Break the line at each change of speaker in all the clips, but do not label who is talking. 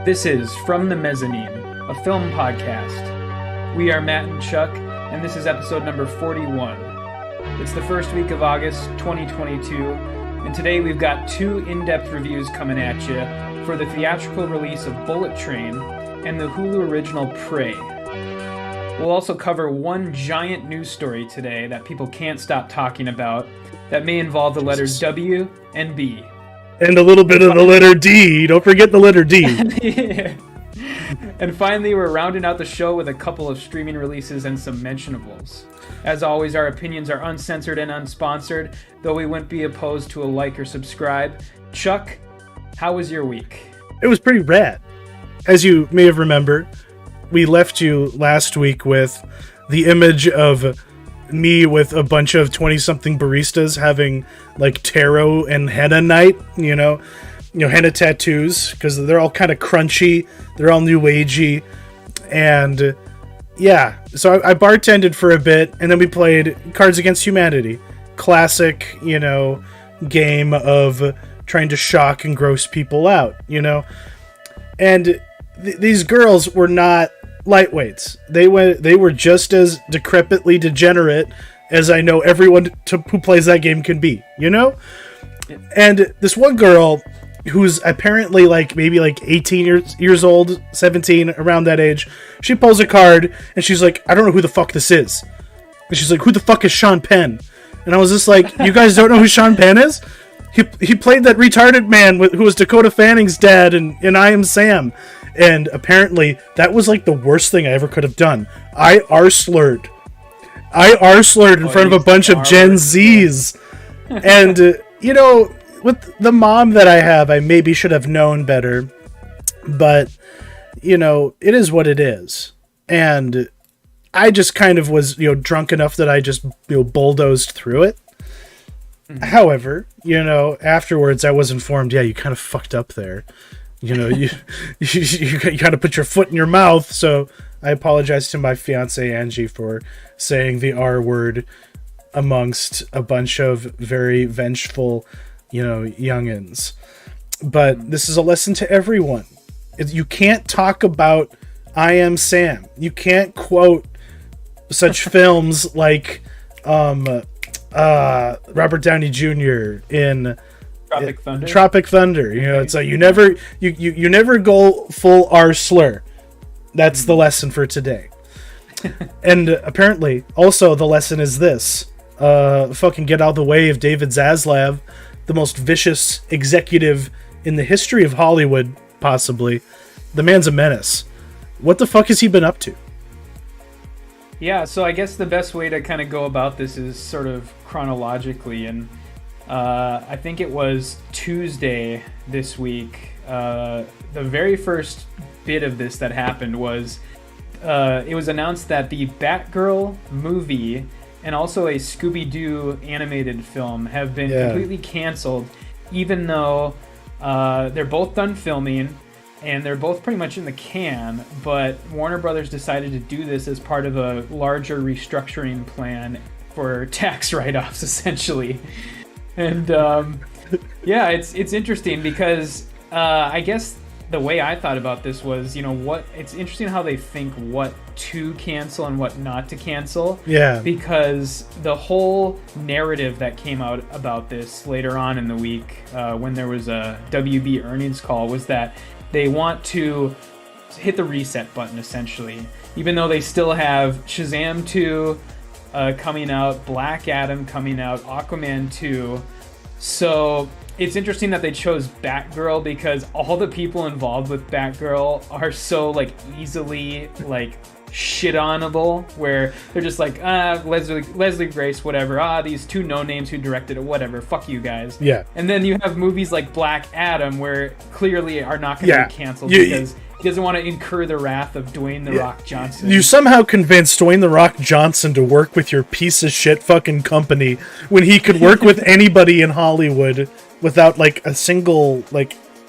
This is From the Mezzanine, a film podcast. We are Matt and Chuck, and this is episode number 41. It's the first week of August 2022, and today we've got two in-depth reviews coming at you for the theatrical release of Bullet Train and the Hulu original Prey. We'll also cover one giant news story today that people can't stop talking about that may involve the letters W and B.
And a little bit of the letter D. Don't forget the letter D.
Yeah. And finally, we're rounding out the show with a couple of streaming releases and some mentionables. As always, our opinions are uncensored and unsponsored, though we wouldn't be opposed to a like or subscribe. Chuck, how was your week?
It was pretty rad. As you may have remembered, we left you last week with the image of me with a bunch of 20-something baristas having like tarot and henna night, you know, henna tattoos, because they're all kind of crunchy, they're all new agey, and yeah, so I bartended for a bit, and then we played Cards Against Humanity, classic, game of trying to shock and gross people out, and these girls were not lightweights. They were just as decrepitly degenerate as I know everyone who plays that game can be, And this one girl who's apparently maybe 18 years old, 17, around that age, she pulls a card and she's like, I don't know who the fuck this is. And she's like, who the fuck is Sean Penn? And I was just like, you guys don't know who Sean Penn is? He played that retarded man who was Dakota Fanning's dad in I Am Sam. And apparently, that was the worst thing I ever could have done. I R-slurred in front of a bunch of Gen Zs. And, with the mom that I have, I maybe should have known better. But, it is what it is. And I just kind of was, drunk enough that I just, bulldozed through it. Mm-hmm. However, afterwards I was informed, yeah, you kind of fucked up there. You got to put your foot in your mouth. So I apologize to my fiance Angie for saying the R word amongst a bunch of very vengeful, youngins. But this is a lesson to everyone. You can't talk about I Am Sam. You can't quote such films like Robert Downey Jr. in Tropic Thunder. It's like you never go full R slur. That's the lesson for today. And apparently, also the lesson is this: fucking get out of the way of David Zaslav, the most vicious executive in the history of Hollywood, possibly. The man's a menace. What the fuck has he been up to?
Yeah, so I guess the best way to kind of go about this is sort of chronologically, and I think it was Tuesday this week. The very first bit of this that happened was it was announced that the Batgirl movie and also a Scooby-Doo animated film have been completely canceled, even though they're both done filming and they're both pretty much in the can, but Warner Brothers decided to do this as part of a larger restructuring plan for tax write-offs, essentially. And yeah, it's interesting because I guess the way I thought about this was, it's interesting how they think what to cancel and what not to cancel.
Yeah.
Because the whole narrative that came out about this later on in the week, when there was a WB earnings call, was that they want to hit the reset button, essentially. Even though they still have Shazam 2 coming out, Black Adam coming out, Aquaman 2. So it's interesting that they chose Batgirl because all the people involved with Batgirl are so easily shit-onable, where they're just Leslie Grace, whatever, these two no-names who directed it, whatever, fuck you guys.
Yeah.
And then you have movies like Black Adam, where clearly are not going to be canceled because he doesn't want to incur the wrath of Dwayne The Rock Johnson.
You somehow convinced Dwayne The Rock Johnson to work with your piece of shit fucking company when he could work with anybody in Hollywood without a single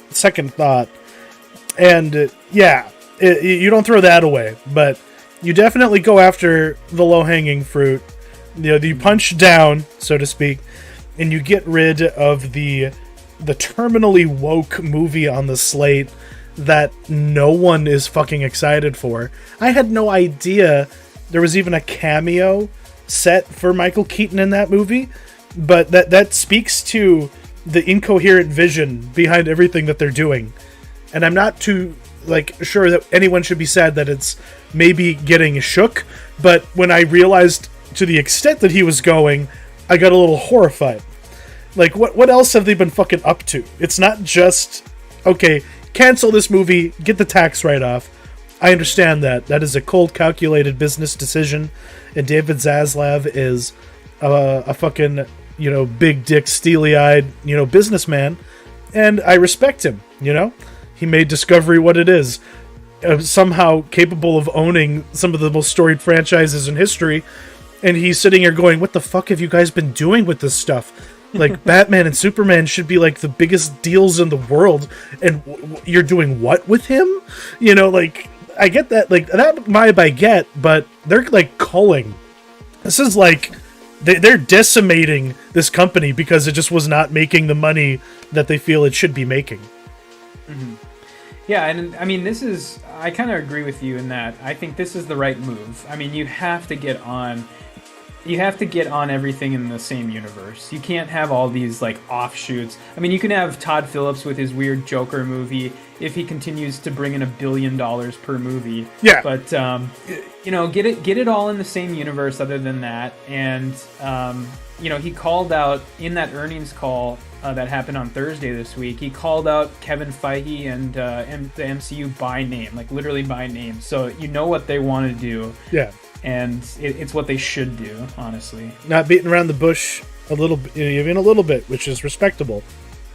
second thought. And you don't throw that away, but you definitely go after the low-hanging fruit. You punch down, so to speak, and you get rid of the terminally woke movie on the slate that no one is fucking excited for. I had no idea there was even a cameo set for Michael Keaton in that movie, but that speaks to the incoherent vision behind everything that they're doing. And I'm not too sure that anyone should be sad that it's maybe getting shook, but when I realized to the extent that he was going, I got a little horrified. Like, what else have they been fucking up to? It's not just, okay, cancel this movie, get the tax write-off. I understand that. That is a cold, calculated business decision, and David Zaslav is a fucking, big dick, steely-eyed, businessman, and I respect him, He made Discovery what it is. Somehow capable of owning some of the most storied franchises in history, and he's sitting here going, what the fuck have you guys been doing with this stuff? Like, Batman and Superman should be, the biggest deals in the world, and you're doing what with him? I get that, that vibe I get, but they're, culling. This is, they're decimating this company because it just was not making the money that they feel it should be making.
Mm-hmm. Yeah, and I mean, I kind of agree with you in that. I think this is the right move. I mean, you have to get on everything in the same universe. You can't have all these offshoots. I mean, you can have Todd Phillips with his weird Joker movie if he continues to bring in $1 billion per movie.
Yeah.
But get it all in the same universe. Other than that, and he called out in that earnings call that happened on Thursday this week. He called out Kevin Feige and the MCU by name, literally by name. So you know what they want to do.
Yeah.
And it's what they should do, honestly.
Not beating around the bush even a little bit, which is respectable.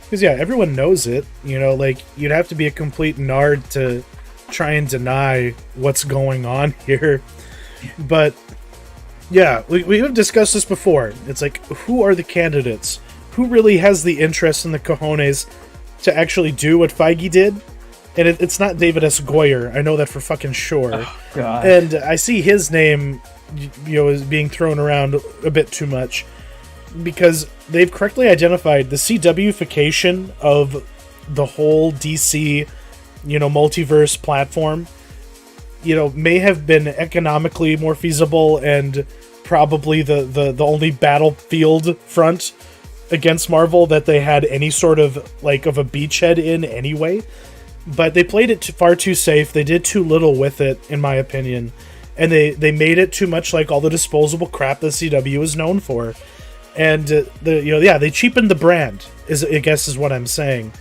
Because, everyone knows it. You'd have to be a complete nard to try and deny what's going on here. But, we have discussed this before. It's who are the candidates? Who really has the interest and the cojones to actually do what Feige did? And it's not David S. Goyer. I know that for fucking sure.
Oh, God.
And I see his name, is being thrown around a bit too much. Because they've correctly identified the CW-fication of the whole DC, multiverse platform, may have been economically more feasible and probably the only battlefield front against Marvel that they had any sort of, of a beachhead in anyway. But they played it far too safe. They did too little with it, in my opinion. And they made it too much like all the disposable crap the CW is known for. And, they cheapened the brand, I guess is what I'm saying.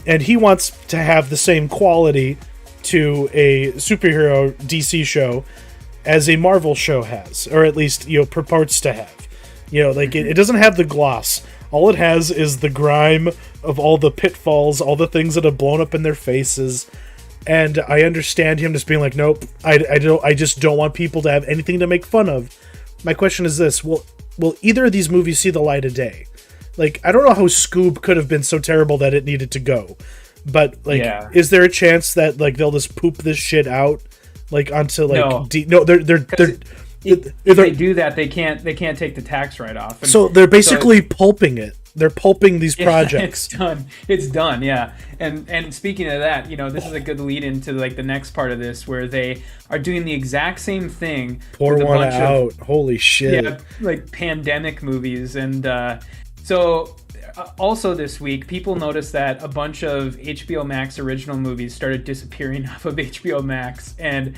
And he wants to have the same quality to a superhero DC show as a Marvel show has. Or at least, purports to have. It doesn't have the gloss. All it has is the grime of all the pitfalls, all the things that have blown up in their faces. And I understand him just being like, nope, I just don't want people to have anything to make fun of. My question is this, will either of these movies see the light of day? I don't know how Scoob could have been so terrible that it needed to go. But, is there a chance that, they'll just poop this shit out, onto,
No.
If
they do that, they can't take the tax write-off.
So they're basically pulping it. They're pulping these projects.
It's done, yeah. And speaking of that, this is a good lead into the next part of this, where they are doing the exact same thing.
Pour with one out. Holy shit.
Yeah, pandemic movies. And so also this week, people noticed that a bunch of HBO Max original movies started disappearing off of HBO Max, and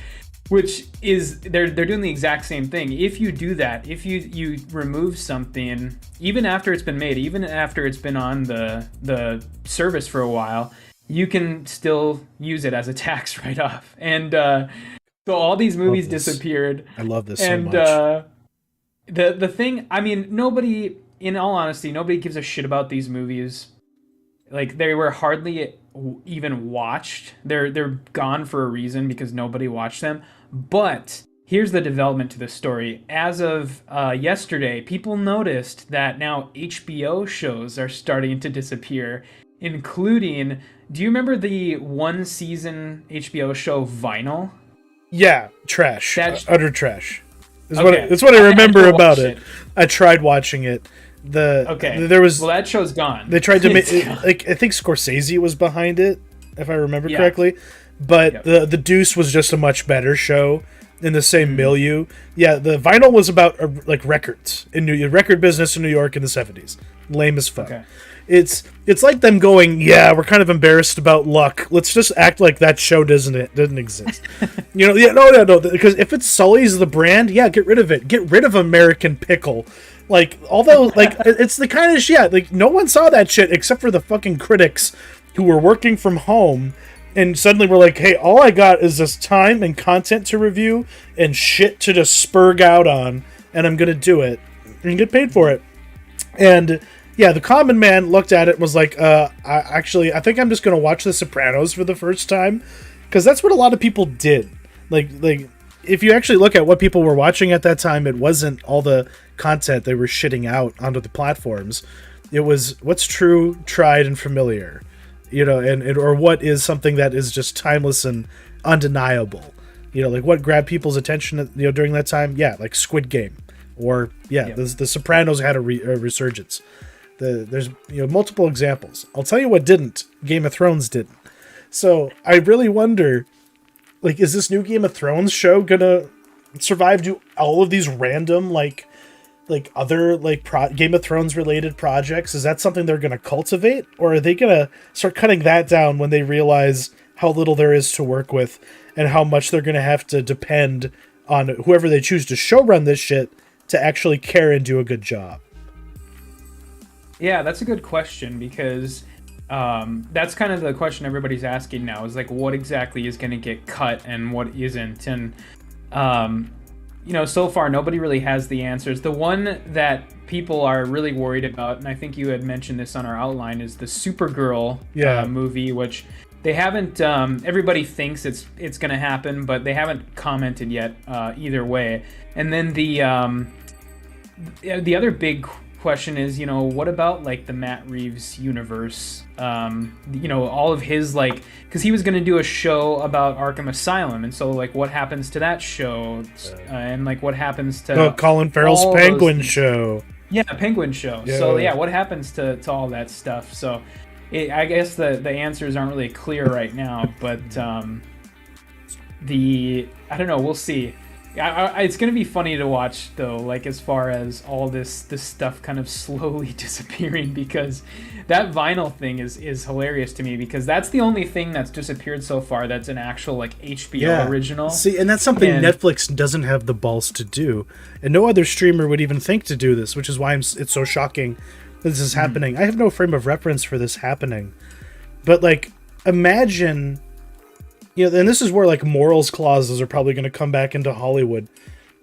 which is they're doing the exact same thing. If you do that, if you remove something, even after it's been made, even after it's been on the service for a while, you can still use it as a tax write-off. And so all these movies disappeared.
I love this so much.
The thing, I mean, nobody, in all honesty, nobody gives a shit about these movies. They were hardly even watched. They're gone for a reason, because nobody watched them. But here's the development to the story. As of yesterday, people noticed that now HBO shows are starting to disappear, including, do you remember the one season HBO show Vinyl?
Yeah, trash. Utter trash.
Okay.
That's what I remember about it. I tried watching it.
That show's gone.
They tried to make I think Scorsese was behind it. if I remember correctly. But the Deuce was just a much better show in the same milieu. Yeah, the Vinyl was about like records in record business in New York in the 70s. Lame as fuck. Okay. It's like them going, yeah, we're kind of embarrassed about Luck. Let's just act like that show doesn't exist. No. Because if it's Sully's the brand, yeah, get rid of it. Get rid of American Pickle. Like, although, like, it's the kind of shit, like, no one saw that shit except for the fucking critics who were working from home, and suddenly we're like, hey, all I got is this time and content to review and shit to just spurg out on, and I'm gonna do it and get paid for it. And yeah, the common man looked at it and was like, I think I'm just gonna watch The Sopranos for the first time, because that's what a lot of people did. Like if you actually look at what people were watching at that time, it wasn't all the content they were shitting out onto the platforms. It was what's true, tried, and familiar, and or what is something that is just timeless and undeniable. Like what grabbed people's attention, during that time. Yeah, like Squid Game, or The Sopranos had a resurgence. There's multiple examples. I'll tell you what didn't. Game of Thrones didn't. So I really wonder, like, is this new Game of Thrones show gonna survive? Do all of these random like other Game of Thrones related projects? Is that something they're gonna cultivate, or are they gonna start cutting that down when they realize how little there is to work with and how much they're gonna have to depend on whoever they choose to showrun this shit to actually care and do a good job?
Yeah, that's a good question, because that's kind of the question everybody's asking now, is like, what exactly is going to get cut and what isn't. And so far nobody really has the answers. The one that people are really worried about, and I think you had mentioned this on our outline, is the Supergirl movie, which they haven't everybody thinks it's going to happen, but they haven't commented yet either way. And then the other big question is, what about like the Matt Reeves universe? All of his, like, because he was going to do a show about Arkham Asylum, and so like what happens to that show, and like what happens to
Colin Farrell's Penguin show? Yeah,
Penguin show. Yeah. So yeah, what happens to all that stuff? So I guess the answers aren't really clear right now, but I don't know. We'll see. It's going to be funny to watch, though, like, as far as all this stuff kind of slowly disappearing, because that Vinyl thing is hilarious to me, because that's the only thing that's disappeared so far that's an actual, like, HBO original.
See, and that's something Netflix doesn't have the balls to do, and no other streamer would even think to do this, which is why it's so shocking that this is happening. I have no frame of reference for this happening, but, like, imagine... and this is where, like, morals clauses are probably going to come back into Hollywood.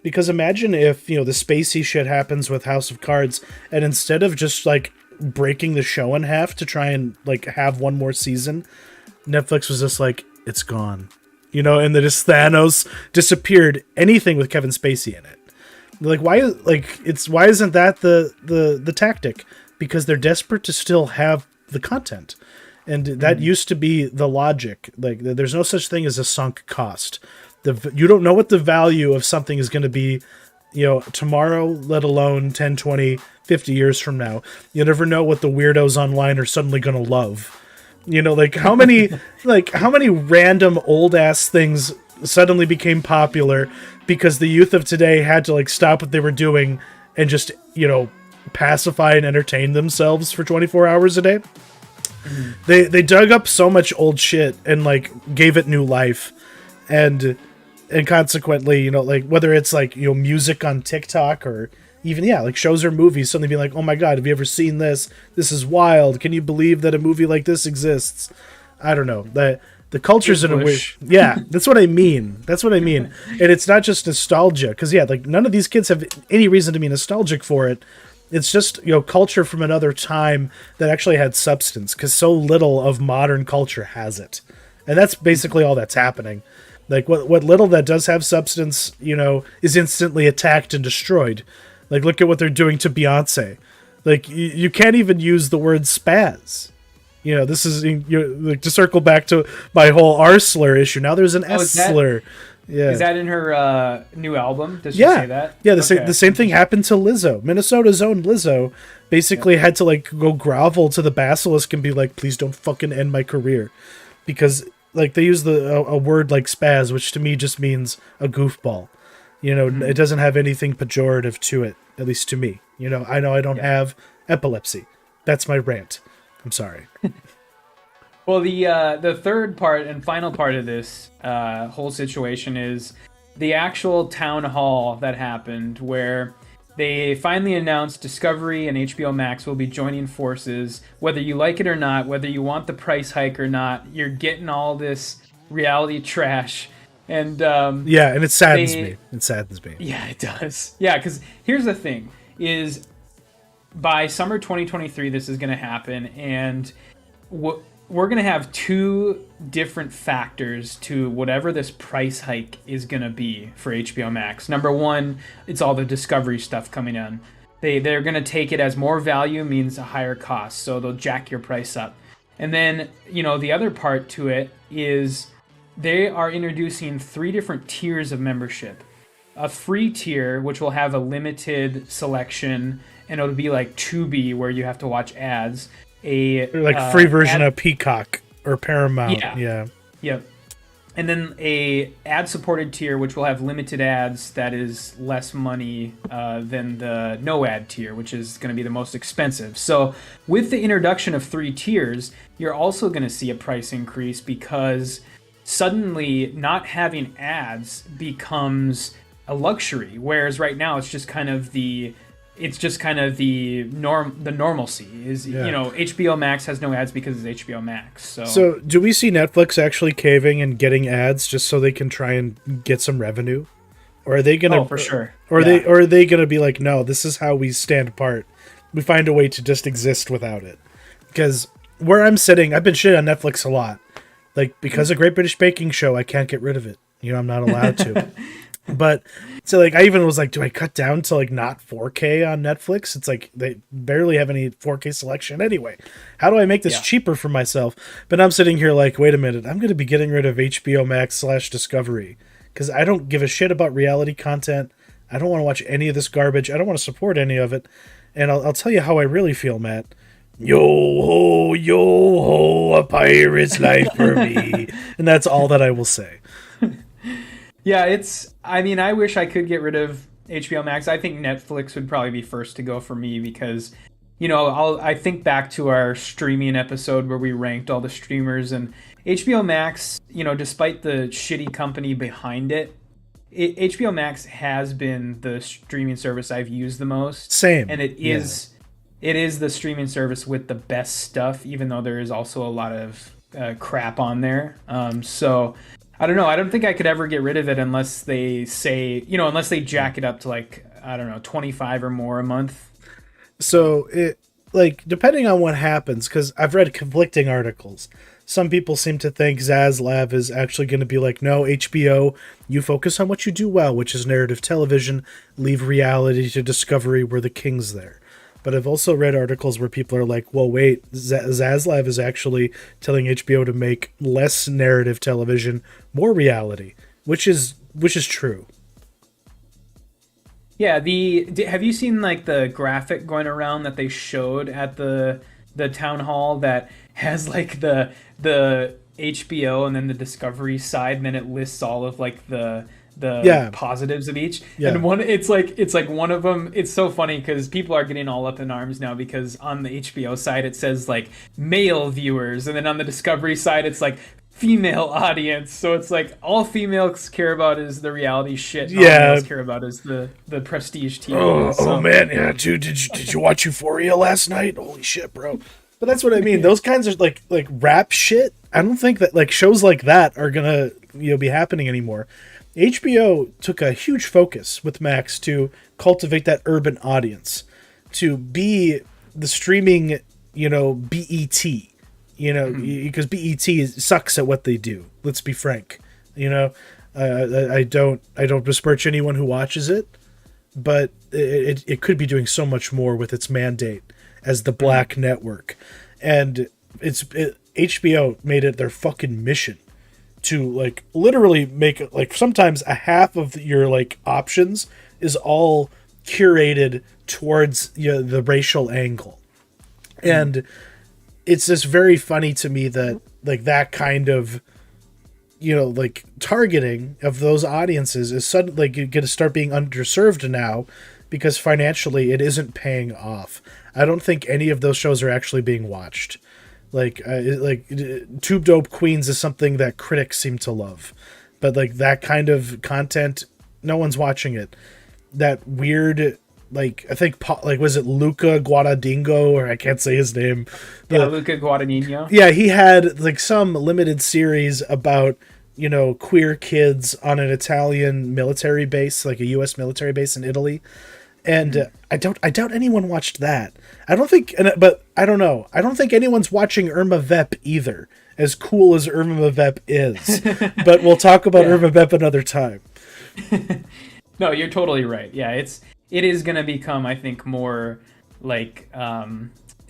Because imagine if, the Spacey shit happens with House of Cards, and instead of just, like, breaking the show in half to try and, like, have one more season, Netflix was just like, it's gone. And then just Thanos disappeared anything with Kevin Spacey in it. Like, why isn't that the tactic? Because they're desperate to still have the content. And that used to be the logic. Like, there's no such thing as a sunk cost. You don't know what the value of something is going to be, tomorrow, let alone 10, 20, 50 years from now. You never know what the weirdos online are suddenly going to love. Like how many random old ass things suddenly became popular because the youth of today had to, like, stop what they were doing and just, pacify and entertain themselves for 24 hours a day. They dug up so much old shit and, like, gave it new life, and consequently, like, whether it's like, music on TikTok or even like shows or movies, suddenly be like, oh my god, have you ever seen this? This is wild. Can you believe that a movie like this exists? I don't know. The culture's in a weird... Yeah, that's what I mean. And it's not just nostalgia, because like none of these kids have any reason to be nostalgic for it. It's just, culture from another time that actually had substance, because so little of modern culture has it. And that's basically all that's happening. Like, what little that does have substance, is instantly attacked and destroyed. Like, look at what they're doing to Beyonce. Like, you can't even use the word spaz. This is, like, to circle back to my whole R slur issue. Now there's an S slur. Yeah.
Is that in her new album? Does she say that?
Yeah, the same thing happened to Lizzo. Minnesota's own Lizzo basically had to, like, go grovel to the basilisk and be like, please don't fucking end my career. because like they use a word like spaz, which to me just means a goofball. It doesn't have anything pejorative to it, at least to me. I know I don't have epilepsy. That's my rant. I'm sorry.
Well, the third part and final part of this whole situation is the actual town hall that happened, where they finally announced Discovery and HBO Max will be joining forces. Whether you like it or not, whether you want the price hike or not, you're getting all this reality trash. And
and it saddens me. It saddens me.
Yeah, it does. Yeah, because here's the thing: is by summer 2023, this is going to happen, and we're going to have two different factors to whatever this price hike is going to be for HBO Max. Number one, it's all the Discovery stuff coming in. They're going to take it as more value means a higher cost, so they'll jack your price up. And then, the other part to it is they are introducing 3 different tiers of membership. A free tier, which will have a limited selection, and it'll be like Tubi, where you have to watch ads.
Free version of Peacock or Paramount. Yeah.
Yep. And then a ad-supported tier, which will have limited ads, that is less money than the no-ad tier, which is going to be the most expensive. So with the introduction of 3 tiers, you're also going to see a price increase, because suddenly not having ads becomes a luxury, whereas right now it's just kind of the normalcy is. HBO Max has no ads because it's HBO Max. So
do we see Netflix actually caving and getting ads just so they can try and get some revenue, or are they gonna?
Oh, for sure.
Or are they gonna be like, no, this is how we stand apart. We find a way to just exist without it. Because where I'm sitting, I've been shit on Netflix a lot. Like, because of Great British Baking Show, I can't get rid of it. I'm not allowed to. But so like I even was like, do I cut down to like not 4K on Netflix? It's like they barely have any 4K selection anyway. How do I make this cheaper for myself? But I'm sitting here like, wait a minute, I'm going to be getting rid of HBO Max / Discovery because I don't give a shit about reality content. I don't want to watch any of this garbage. I don't want to support any of it. And I'll tell you how I really feel, Matt. Yo ho, a pirate's life for me. And that's all that I will say.
Yeah, I wish I could get rid of HBO Max. I think Netflix would probably be first to go for me because, I think back to our streaming episode where we ranked all the streamers, and HBO Max, despite the shitty company behind it, HBO Max has been the streaming service I've used the most.
Same.
And it is the streaming service with the best stuff, even though there is also a lot of crap on there. So I don't know. I don't think I could ever get rid of it unless they say, unless they jack it up to like, I don't know, 25 or more a month.
So it, like, depending on what happens, because I've read conflicting articles. Some people seem to think Zaslav is actually going to be like, no, HBO, you focus on what you do well, which is narrative television, leave reality to Discovery, we're the kings there. But I've also read articles where people are like, well, wait, Zaslav is actually telling HBO to make less narrative television, more reality, which is true.
Yeah, have you seen like the graphic going around that they showed at the town hall that has like the HBO and then the Discovery side, and then it lists all of like the positives of each. Yeah. And it's like one of them, it's so funny because people are getting all up in arms now because on the HBO side it says like male viewers, and then on the Discovery side it's like female audience. So it's like all females care about is the reality shit. All males care about is the prestige TV.
Oh man, yeah, dude, did you watch Euphoria last night? Holy shit, bro. But that's what I mean. Those kinds of like rap shit, I don't think that like shows like that are gonna be happening anymore. HBO took a huge focus with Max to cultivate that urban audience, to be the streaming, BET, because BET sucks at what they do. Let's be frank. I don't besmirch anyone who watches it, but it could be doing so much more with its mandate as the black network. And HBO made it their fucking mission to like literally make like sometimes a half of your like options is all curated towards the racial angle. And it's just very funny to me that like that kind of, like targeting of those audiences is suddenly like, you're going to start being underserved now because financially it isn't paying off. I don't think any of those shows are actually being watched. Like Tube Dope Queens is something that critics seem to love, but like that kind of content, no one's watching it. That weird, like, I think, like, was it Luca Guadagnino, or I can't say his name.
Luca Guadagnino.
Yeah, he had like some limited series about, queer kids on an Italian military base, like a U.S. military base in Italy. And I doubt anyone watched that. I don't think, but I don't know. I don't think anyone's watching Irma Vep either, as cool as Irma Vep is. But we'll talk about Irma Vep another time.
No, you're totally right. Yeah, it is going to become, I think, more like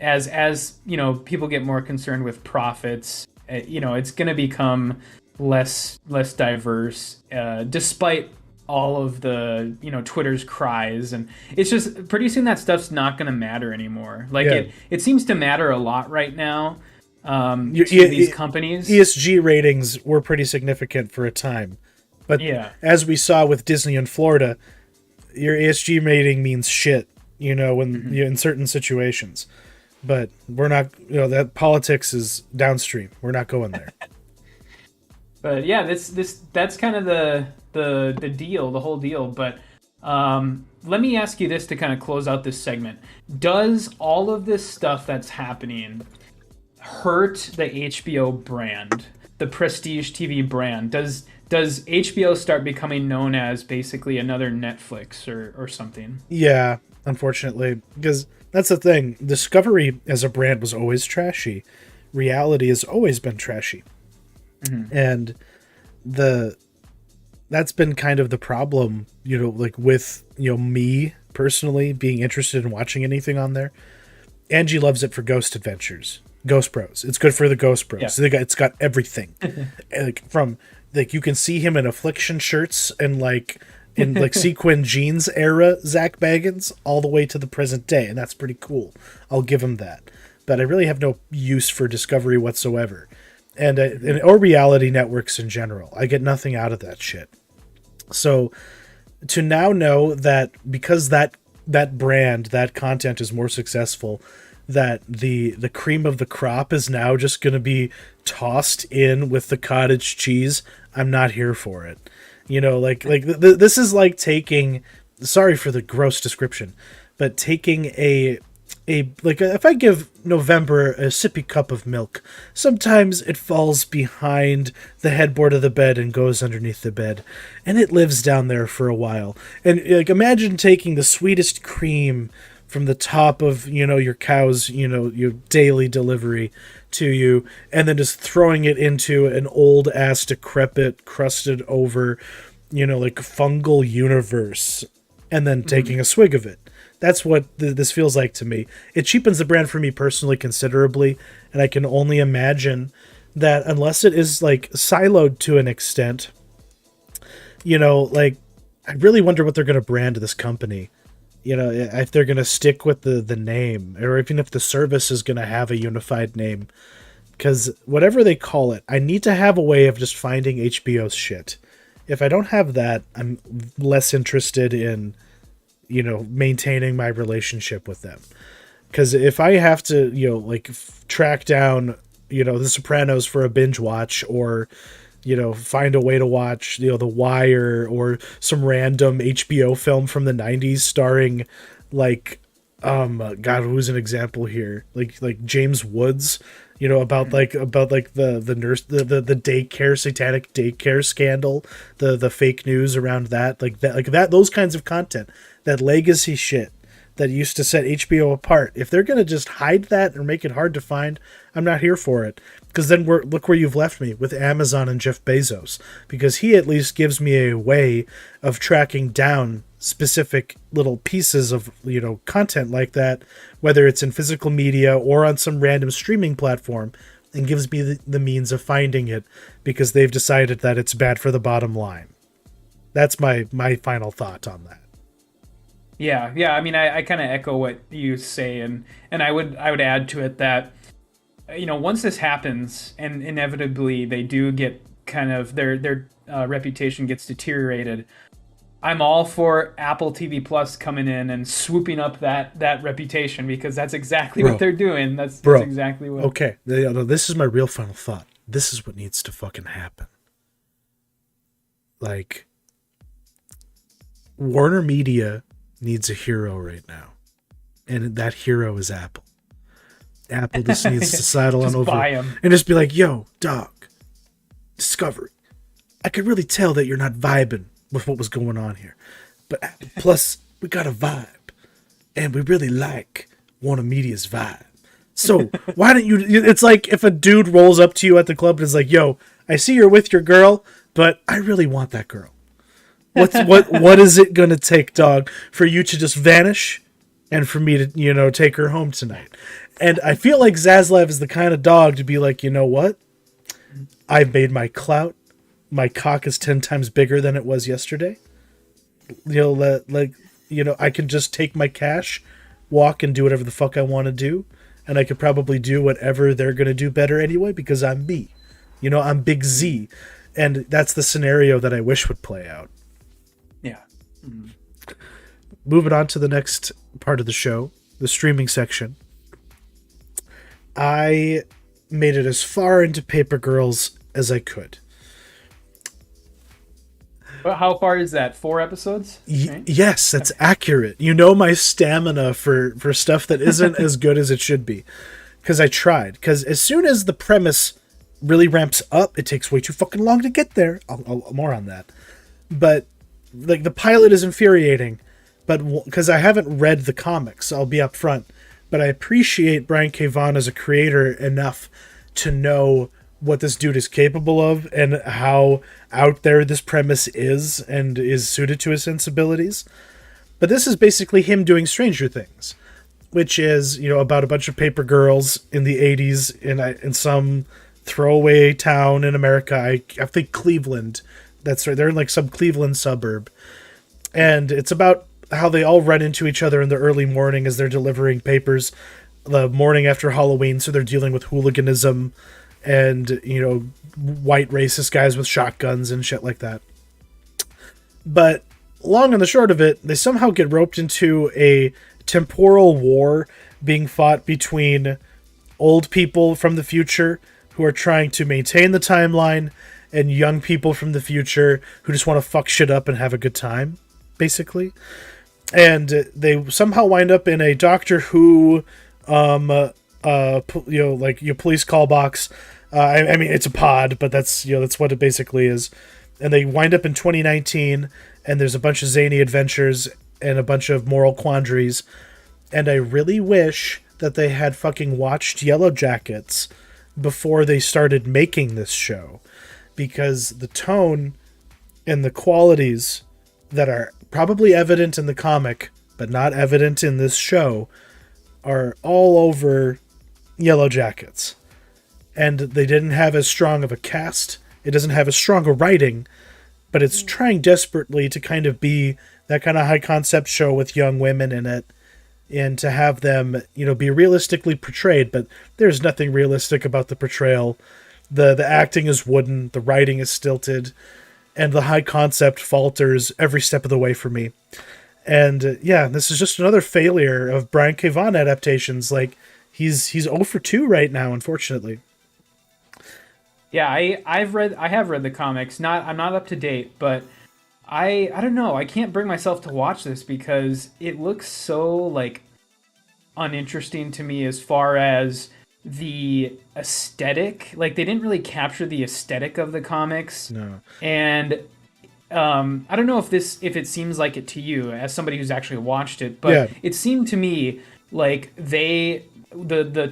as people get more concerned with profits. It's going to become less diverse, despite all of the Twitter's cries, and it's just pretty soon that stuff's not going to matter anymore. Like it seems to matter a lot right now to these companies.
ESG ratings were pretty significant for a time, but as we saw with Disney in Florida, your ESG rating means shit, when in certain situations. But we're not, that politics is downstream. We're not going there.
But yeah, that's kind of the deal, the whole deal. But let me ask you this to kind of close out this segment. Does all of this stuff that's happening hurt the HBO brand, the prestige TV brand? Does HBO start becoming known as basically another Netflix or something? Yeah,
unfortunately, because that's the thing. Discovery as a brand was always trashy. Reality has always been trashy. Mm-hmm. And that's been kind of the problem, like with, me personally being interested in watching anything on there. Angie loves it for Ghost Adventures, Ghost Bros. It's good for the Ghost Bros. Yeah. It's got everything. Like from, like, you can see him in Affliction shirts and in sequin jeans era Zach Baggins all the way to the present day. And that's pretty cool. I'll give him that. But I really have no use for Discovery whatsoever. Or reality networks in general. I get nothing out of that shit. So to now know that because that brand, that content is more successful, that the cream of the crop is now just going to be tossed in with the cottage cheese, I'm not here for it. This is like taking, sorry for the gross description, but taking if I give November a sippy cup of milk, sometimes it falls behind the headboard of the bed and goes underneath the bed, and it lives down there for a while. And imagine taking the sweetest cream from the top of your cow's your daily delivery to you, and then just throwing it into an old ass decrepit, crusted over fungal universe, and then taking a swig of it. That's what this feels like to me. It cheapens the brand for me personally considerably, and I can only imagine that unless it is siloed to an extent, I really wonder what they're going to brand this company. If they're going to stick with the name, or even if the service is going to have a unified name. Because whatever they call it, I need to have a way of just finding HBO's shit. If I don't have that, I'm less interested in maintaining my relationship with them. Because if I have to, track down, The Sopranos for a binge watch, or, find a way to watch, The Wire, or some random HBO film from the 90s starring, God, who's an example here? Like James Woods, about the nurse, the daycare, satanic daycare scandal, the fake news around that, those kinds of content, that legacy shit that used to set HBO apart. If they're gonna just hide that or make it hard to find, I'm not here for it. Because then look where you've left me with Amazon and Jeff Bezos. Because he at least gives me a way of tracking down specific little pieces of content like that, whether it's in physical media or on some random streaming platform, and gives me the means of finding it because they've decided that it's bad for the bottom line. That's my final thought on that.
Yeah. I mean, I kind of echo what you say, and I would add to it that once this happens, and inevitably they do get kind of their reputation gets deteriorated, I'm all for Apple TV Plus coming in and swooping up that reputation, because that's exactly what they're doing. That's exactly what.
Okay, this is my real final thought. This is what needs to fucking happen. Like, Warner Media needs a hero right now, and that hero is Apple. Apple just needs to saddle on over and just be like, "Yo, dog, Discovery, I could really tell that you're not vibing with what was going on here, but Apple Plus, we got a vibe, and we really like Warner Media's vibe. So why don't you?" It's like if a dude rolls up to you at the club and is like, "Yo, I see you're with your girl, but I really want that girl. What is it gonna take, dog, for you to just vanish, and for me to take her home tonight?" And I feel like Zaslav is the kind of dog to be like, you know what? I've made my clout. My cock is 10 times bigger than it was yesterday. I can just take my cash, walk and do whatever the fuck I want to do. And I could probably do whatever they're going to do better anyway, because I'm me. I'm Big Z. And that's the scenario that I wish would play out.
Yeah. Mm-hmm.
Moving on to the next part of the show, the streaming section. I made it as far into Paper Girls as I could.
Well, how far is that? 4 episodes? Right?
Yes, that's accurate. My stamina for stuff that isn't as good as it should be. Because I tried. Because as soon as the premise really ramps up, it takes way too fucking long to get there. I'll more on that. But like, the pilot is infuriating. But because I haven't read the comics, I'll be up front. But I appreciate Brian K. Vaughan as a creator enough to know what this dude is capable of and how out there this premise is and is suited to his sensibilities. But this is basically him doing Stranger Things, which is, about a bunch of paper girls in the 80s in some throwaway town in America. I think Cleveland. That's right. They're in like some Cleveland suburb. And it's about how they all run into each other in the early morning as they're delivering papers the morning after Halloween. So they're dealing with hooliganism and, white racist guys with shotguns and shit like that. But long and the short of it, they somehow get roped into a temporal war being fought between old people from the future who are trying to maintain the timeline and young people from the future who just want to fuck shit up and have a good time, basically. And they somehow wind up in a Doctor Who, police call box. I mean, it's a pod, but that's what it basically is. And they wind up in 2019, and there's a bunch of zany adventures and a bunch of moral quandaries. And I really wish that they had fucking watched Yellow Jackets before they started making this show, because the tone and the qualities that are probably evident in the comic, but not evident in this show, are all over Yellow Jackets. And they didn't have as strong of a cast. It doesn't have as strong a writing, but it's trying desperately to kind of be that kind of high concept show with young women in it, and to have them, be realistically portrayed, but there's nothing realistic about the portrayal. The acting is wooden, the writing is stilted, and the high concept falters every step of the way for me. And this is just another failure of Brian K. Vaughan adaptations. Like, he's 0 for 2 right now, unfortunately.
Yeah, I have read the comics. I'm not up to date, but I don't know. I can't bring myself to watch this because it looks so like uninteresting to me as far as the aesthetic. Like, they didn't really capture the aesthetic of the comics.
No.
And I don't know if it seems like it to you as somebody who's actually watched it, but it seemed to me like the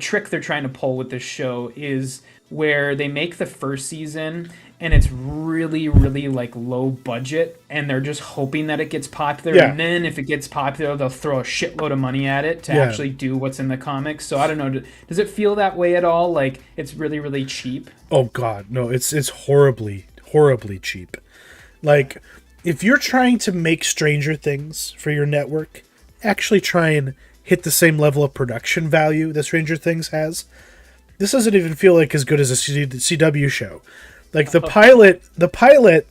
trick they're trying to pull with this show is where they make the first season and it's really, really like low budget, and they're just hoping that it gets popular. Yeah. And then if it gets popular, they'll throw a shitload of money at it to actually do what's in the comics. So I don't know. Does it feel that way at all? Like, it's really, really cheap?
Oh God, no! It's horribly, horribly cheap. Like, if you're trying to make Stranger Things for your network, actually try and hit the same level of production value that Stranger Things has. this doesn't even feel like as good as a CW show. Like the pilot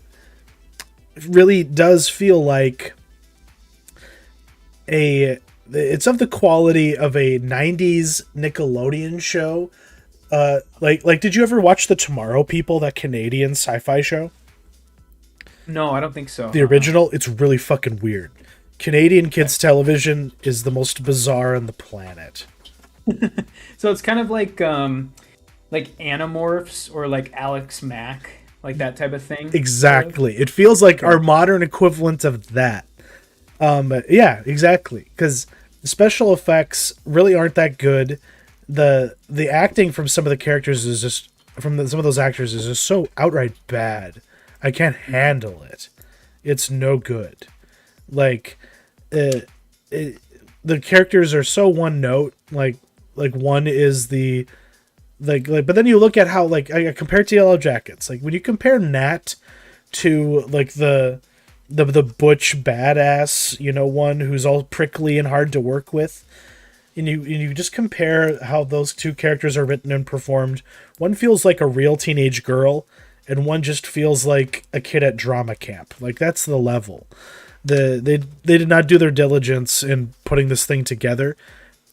really does feel like it's of the quality of a 90s Nickelodeon show. Like did you ever watch The Tomorrow People, that Canadian sci-fi show?
No, I don't think so.
The original, it's really fucking weird. Canadian kids television is the most bizarre on the planet.
So it's kind of like Animorphs or like Alex Mack, like that type of thing.
Exactly. It feels like our modern equivalent of that. Yeah, exactly. Because the special effects really aren't that good. The acting from some of the characters is just some of those actors is just so outright bad. I can't handle it. It's no good. Like, the characters are so one note. Like one is the but then you look at how compared to Yellow Jackets, like when you compare Nat to like the butch badass, one who's all prickly and hard to work with, and you just compare how those two characters are written and performed. One feels like a real teenage girl, and one just feels like a kid at drama camp. Like, that's the level. They did not do their diligence in putting this thing together.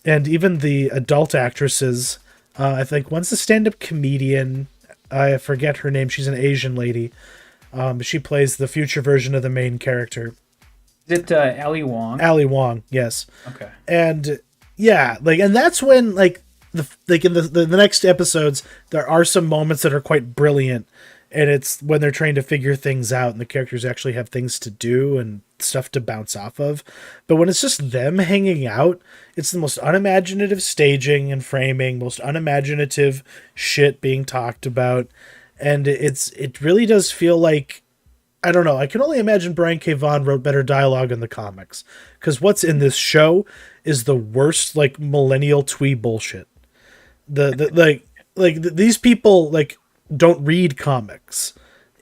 And even the adult actresses, I think one's a stand-up comedian. I forget her name. She's an Asian lady. She plays the future version of the main character.
Is it Ali Wong?
Ali Wong, yes.
Okay.
And yeah, and that's when in the next episodes there are some moments that are quite brilliant, and it's when they're trying to figure things out and the characters actually have things to do and stuff to bounce off of. But when it's just them hanging out, it's the most unimaginative staging and framing, most unimaginative shit being talked about. And it really does feel like, I don't know, I can only imagine Brian K. Vaughan wrote better dialogue in the comics. Because what's in this show is the worst, millennial twee bullshit. These people, don't read comics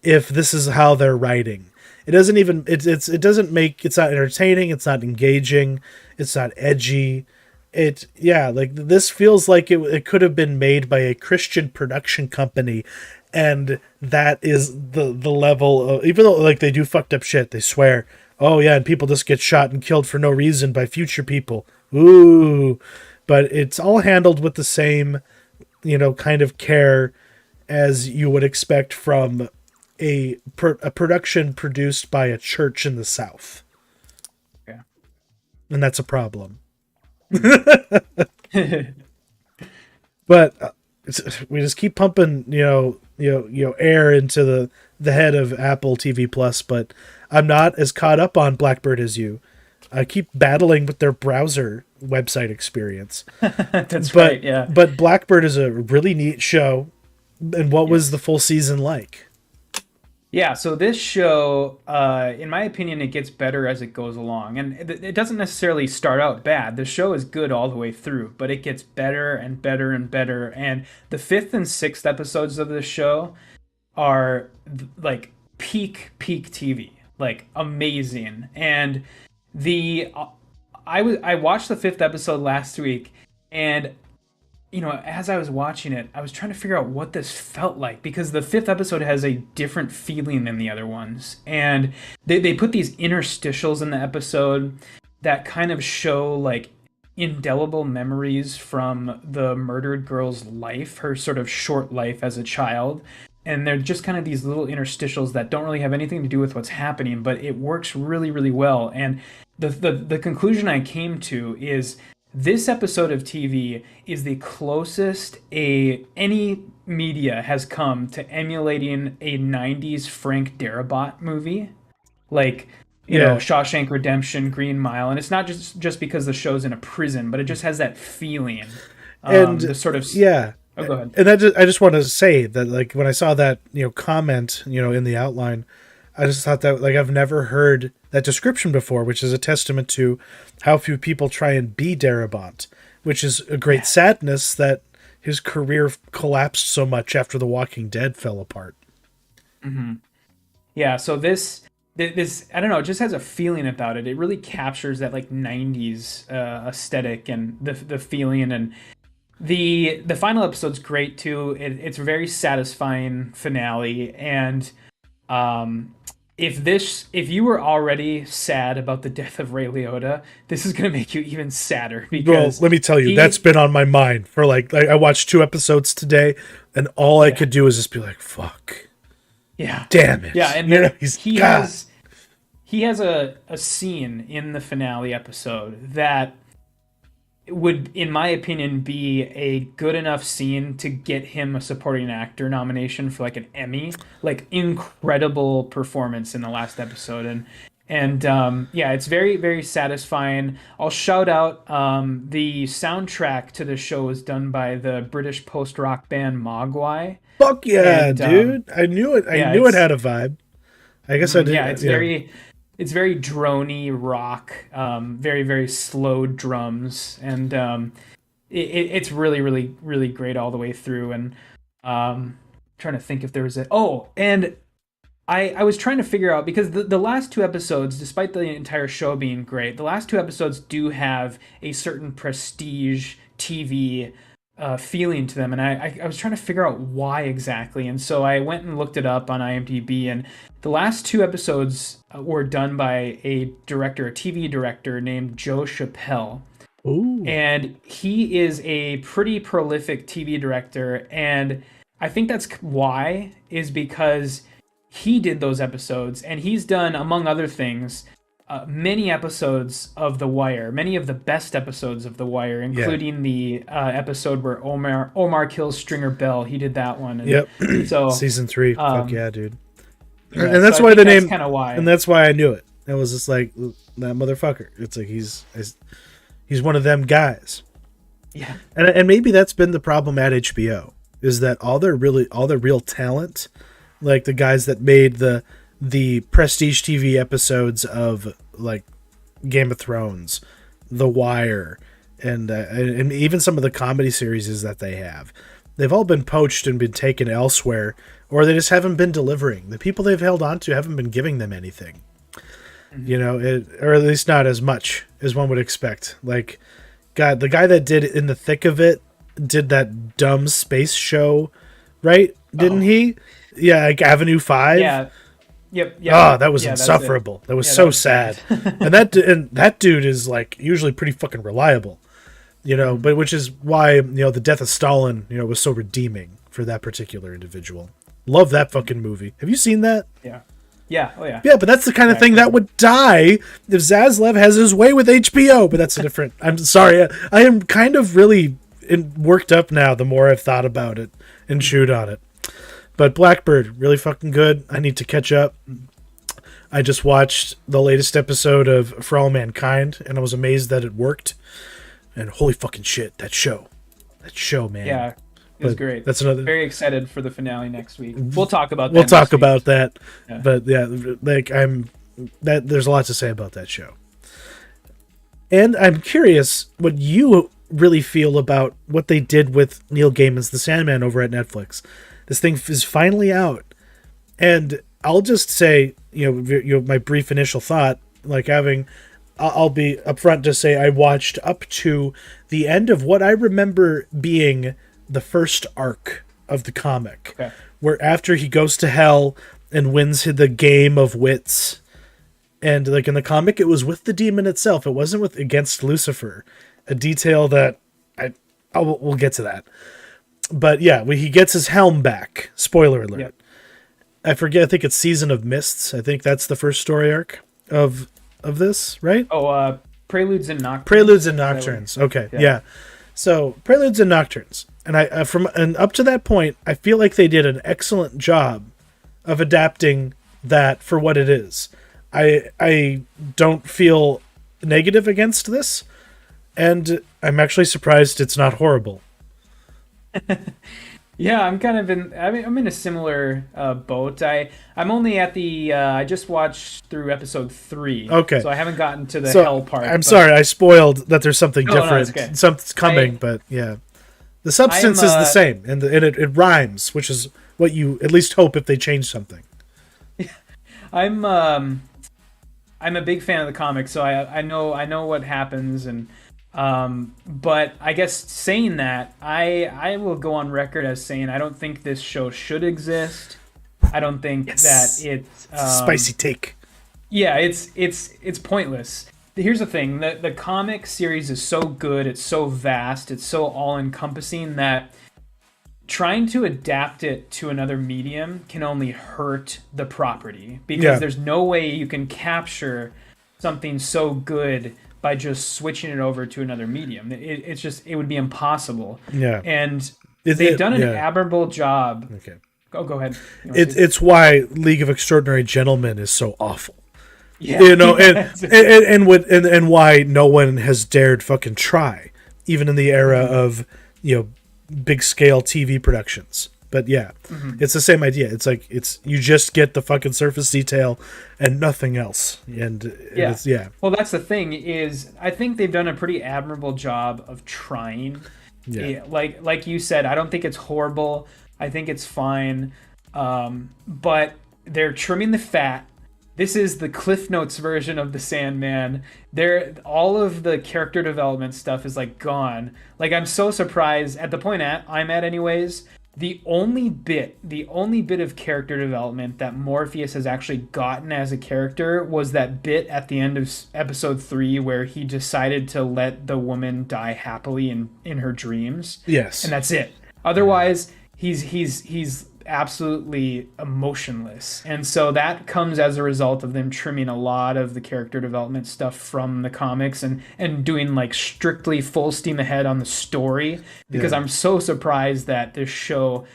if this is how they're writing. It doesn't even, it's not entertaining, it's not engaging, it's not edgy. This feels like it could have been made by a Christian production company, and that is the level of, even though they do fucked up shit, they swear, oh yeah, and people just get shot and killed for no reason by future people. Ooh. But it's all handled with the same, kind of care as you would expect from a production produced by a church in the South.
Yeah.
And that's a problem. But we just keep pumping, air into the head of Apple TV Plus, but I'm not as caught up on Blackbird as you. I keep battling with their browser website experience.
Right, yeah.
But Blackbird is a really neat show. And what was the full season like?
Yeah, so this show, in my opinion, it gets better as it goes along. And it doesn't necessarily start out bad. The show is good all the way through, but it gets better and better and better. And the 5th and 6th episodes of this show are peak TV, amazing. And I watched the 5th episode last week, and as I was watching it, I was trying to figure out what this felt like, because the 5th episode has a different feeling than the other ones. And they put these interstitials in the episode that kind of show indelible memories from the murdered girl's life, her sort of short life as a child. And they're just kind of these little interstitials that don't really have anything to do with what's happening, but it works really, really well. And the conclusion I came to is, this episode of TV is the closest any media has come to emulating a 90s Frank Darabont movie. Shawshank Redemption, Green Mile. And it's not just because the show's in a prison, but it just has that feeling.
And
the sort of...
Yeah.
Oh, go ahead.
And I just want to say that, when I saw that, comment, in the outline, I just thought that, I've never heard that description before, which is a testament to how few people try and be Darabont, which is a great sadness that his career collapsed so much after The Walking Dead fell apart.
Mm-hmm. Yeah, so this, I don't know, it just has a feeling about it. It really captures that 90s aesthetic and the feeling, and The final episode's great too. It's a very satisfying finale, and um, if you were already sad about the death of Ray Liotta, this is gonna make you even sadder
Well,
because
let me tell you, that's
he
been on my mind for like I watched 2 episodes today, and all I
yeah
could do is just be like, "Fuck,
yeah
damn it!"
yeah, and
You know, he's
he
God.
has he has a scene in the finale episode that would, in my opinion, be a good enough scene to get him a supporting actor nomination for like an Emmy. Like incredible performance in the last episode, and yeah, it's very very satisfying. I'll shout out the soundtrack to the show is done by the British post rock band Mogwai,
Fuck yeah,
and
dude! I knew it. I
yeah,
knew it had a vibe. I guess I
yeah,
did. Yeah.
it's very drony rock, very very slow drums, and it's really really really great all the way through. And trying to think if there was a and I was trying to figure out because the last 2 episodes, despite the entire show being great, the last 2 episodes do have a certain prestige TV feeling to them, and I was trying to figure out why exactly, and so I went and looked it up on IMDb, and the last 2 episodes were done by a director, a TV director named Joe Chappelle,
Ooh.
and he is a pretty prolific TV director, and I think that's why is because he did those episodes, and he's done, among other things, many episodes of The Wire, many of the best episodes of The Wire,
Yeah.
including the episode where Omar kills Stringer Bell. He did that one, and
Yep.
so
Season 3. Fuck
um,
yeah, dude.
yeah,
And
so
that's
I
why
think
the
that's
name.
kind of why.
And that's why I knew it. It was just like that motherfucker. It's like he's one of them guys.
Yeah,
And maybe that's been the problem at HBO is that all their real talent, like the guys that made the prestige TV episodes of like Game of Thrones, The Wire, and even some of the comedy series that they have, they've all been poached and been taken elsewhere, or they just haven't been delivering. The people they've held on to haven't been giving them anything, you know, or at least not as much as one would expect. Like, God, the guy that did In the Thick of It did that dumb space show, right? Didn't he? Yeah, like Avenue 5.
yeah, yep,
Oh, that was
yeah, that's it.
insufferable. That was
Yeah, that
so
was
sad.
bad.
And that dude is like usually pretty fucking reliable, you know. But which is why the death of Stalin, was so redeeming for that particular individual. Love that fucking movie. Have you seen that?
Yeah, yeah, oh yeah,
Yeah, but that's the kind of thing that would die if Zaslav has his way with HBO. But that's a different. I'm sorry. I am kind of really worked up now. The more I've thought about it and chewed on it. But Blackbird, really fucking good. I need to catch up. I just watched the latest episode of For All Mankind, and I was amazed that it worked. And holy fucking shit, that show, man.
yeah. It was
But
great.
that's another.
Very excited for the finale next week. We'll talk about that.
We'll talk
next week.
about that.
Yeah.
But yeah, like there's a lot to say about that show. And I'm curious what you really feel about what they did with Neil Gaiman's The Sandman over at Netflix. This thing is finally out, and I'll just say, my brief initial thought, like I'll be upfront to say I watched up to the end of what I remember being the first arc of the comic,
Okay.
where after he goes to hell and wins the game of wits, and like in the comic, it was with the demon itself. It wasn't against Lucifer, a detail that we'll get to that. But yeah, when he gets his helm back, spoiler alert.
Yep.
I forget. I think it's Season of Mists. I think that's the first story arc of this, right?
Oh, Preludes and Nocturnes.
Preludes and Nocturnes. Okay, yeah. So Preludes and Nocturnes, and and up to that point, I feel like they did an excellent job of adapting that for what it is. I don't feel negative against this, and I'm actually surprised it's not horrible.
Yeah, I'm kind of I'm in a similar boat. I'm only at the I just watched through episode 3.
Okay.
So I haven't gotten to the hell part.
I'm sorry, I spoiled that there's something
No,
different.
it's okay.
Something's coming, but yeah. The substance is the same, and it rhymes, which is what you at least hope if they change something.
I'm a big fan of the comics, so I know what happens, and But I guess saying that, I will go on record as saying I don't think this show should exist. I don't think that it's
a spicy take.
Yeah, it's pointless. Here's the thing: the comic series is so good, it's so vast, it's so all encompassing that trying to adapt it to another medium can only hurt the property, because there's no way you can capture something so good by just switching it over to another medium. It would be impossible.
Yeah.
And they've done an admirable job.
Okay.
Oh, go ahead.
It's why League of Extraordinary Gentlemen is so awful.
Yeah.
And why no one has dared fucking try, even in the era of, big scale TV productions. But it's the same idea. It's like you just get the fucking surface detail and nothing else.
Well, that's the thing is I think they've done a pretty admirable job of trying. Yeah. Like you said, I don't think it's horrible. I think it's fine. But they're trimming the fat. This is the Cliff Notes version of the Sandman. All of the character development stuff is like gone. Like, I'm so surprised at the point I'm at anyways. The only bit of character development that Morpheus has actually gotten as a character was that bit at the end of episode 3 where he decided to let the woman die happily in her dreams.
Yes.
And that's it. Otherwise, he's absolutely emotionless. And so that comes as a result of them trimming a lot of the character development stuff from the comics and doing like strictly full steam ahead on the story, because I'm so surprised that this show,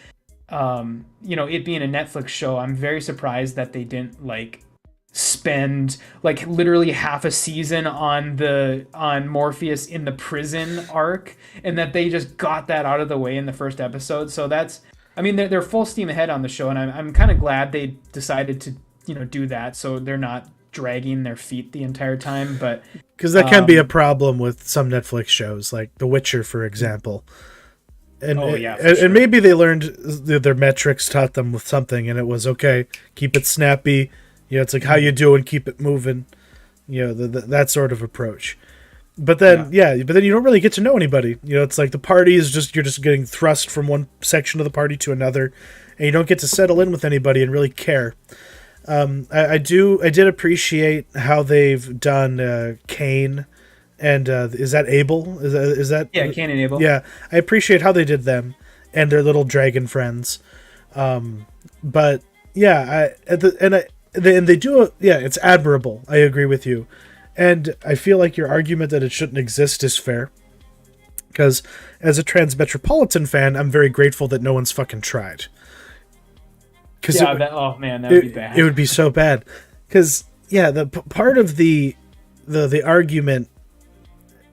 it being a Netflix show, I'm very surprised that they didn't like spend like literally half a season on Morpheus in the prison arc, and that they just got that out of the way in the first episode. So they're full steam ahead on the show, and I'm kind of glad they decided to, do that, so they're not dragging their feet the entire time. But
because that can be a problem with some Netflix shows, like The Witcher, for example. And and maybe they learned their metrics taught them with something, and it was okay. Keep it snappy. It's like how you do and keep it moving. That sort of approach. But then, you don't really get to know anybody. It's like the party is you're just getting thrust from one section of the party to another, and you don't get to settle in with anybody and really care. I did appreciate how they've done Cain, and is that Abel? Is that
Cain and Abel?
Yeah, I appreciate how they did them and their little dragon friends. But they do it's admirable. I agree with you. And I feel like your argument that it shouldn't exist is fair. Because as a Transmetropolitan fan, I'm very grateful that no one's fucking tried.
That would be bad.
It would be so bad. Because, the part of the argument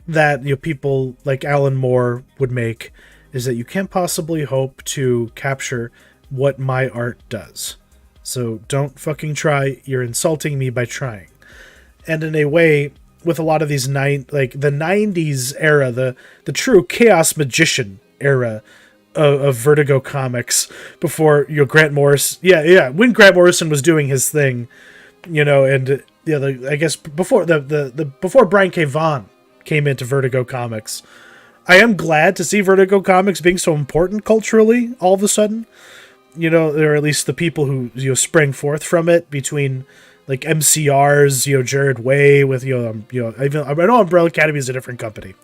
that people like Alan Moore would make is that you can't possibly hope to capture what my art does. So don't fucking try. You're insulting me by trying. And in a way, with a lot of these the 90s era, the true chaos magician era of Vertigo Comics, before Grant Morrison, when Grant Morrison was doing his thing, I guess before before Brian K. Vaughan came into Vertigo Comics. I am glad to see Vertigo Comics being so important culturally all of a sudden. Or at least the people who sprang forth from it, between like MCRs, Jared Way with I know Umbrella Academy is a different company,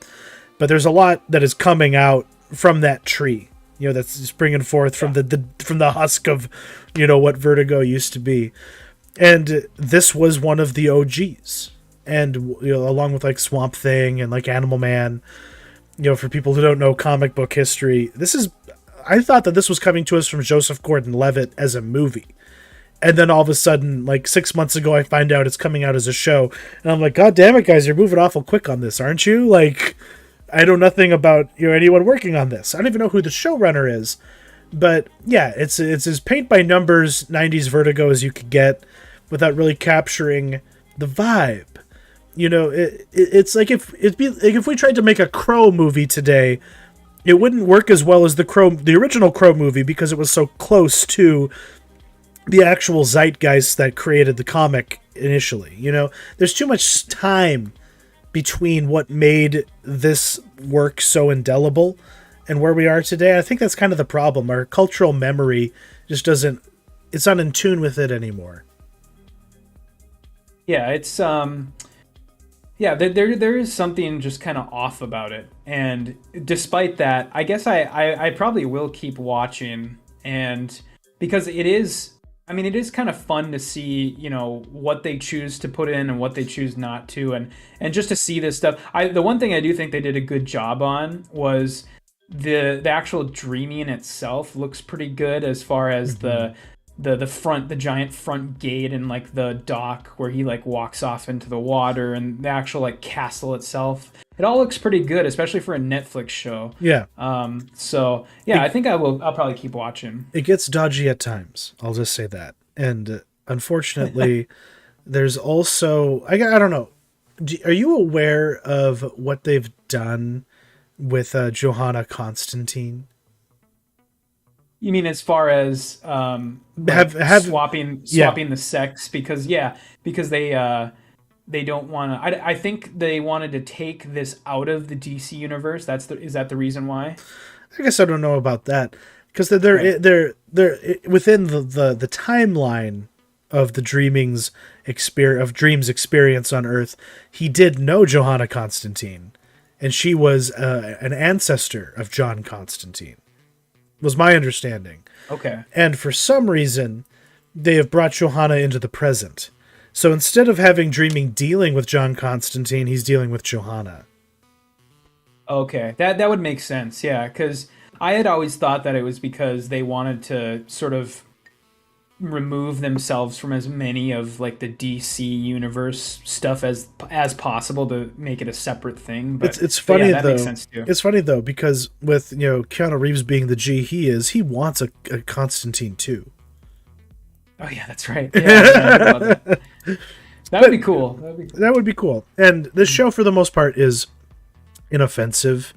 but there's a lot that is coming out from that tree, that's springing forth from the husk of what Vertigo used to be, and this was one of the OGs, and along with like Swamp Thing and like Animal Man, for people who don't know comic book history, I thought that this was coming to us from Joseph Gordon-Levitt as a movie. And then all of a sudden, like 6 months ago, I find out it's coming out as a show. And I'm like, God damn it, guys, you're moving awful quick on this, aren't you? Like, I know nothing about anyone working on this. I don't even know who the showrunner is. But yeah, it's as paint by numbers 90s Vertigo as you could get without really capturing the vibe. It's like if we tried to make a Crow movie today, it wouldn't work as well as the original Crow movie, because it was so close to the actual zeitgeist that created the comic initially. There's too much time between what made this work so indelible and where we are today. I think that's kind of the problem. Our cultural memory just doesn't, it's not in tune with it anymore.
Yeah, it's yeah, there is something just kind of off about it. And despite that, I guess I probably will keep watching, and because it is, I mean, it is kind of fun to see, you know, what they choose to put in and what they choose not to, and just to see this stuff. The one thing I do think they did a good job on was the actual dreaming itself looks pretty good, as far as the giant front gate and like the dock where he like walks off into the water, and the actual like castle itself. It all looks pretty good, especially for a Netflix show.
Yeah.
So yeah, I think I'll probably keep watching.
It gets dodgy at times. I'll just say that. And unfortunately, there's also, I don't know. Are you aware of what they've done with Johanna Constantine?
You mean as far as swapping the sex? Because they don't want to. I think they wanted to take this out of the DC universe. Is that the reason why?
I guess I don't know about that, because they're within the timeline of the Dreams experience on Earth. He did know Johanna Constantine, and she was an ancestor of John Constantine. Was my understanding.
Okay.
And for some reason, they have brought Johanna into the present. So instead of having Dreaming dealing with John Constantine, he's dealing with Johanna.
Okay, that would make sense, yeah, because I had always thought that it was because they wanted to sort of remove themselves from as many of like the DC universe stuff as possible to make it a separate thing. But
it's funny,
that
though.
Makes sense too.
It's funny though, because with Keanu Reeves being the G he is, he wants a Constantine too.
Oh yeah, that's right. Yeah, that would be cool.
That would be cool. And this show, for the most part, is inoffensive,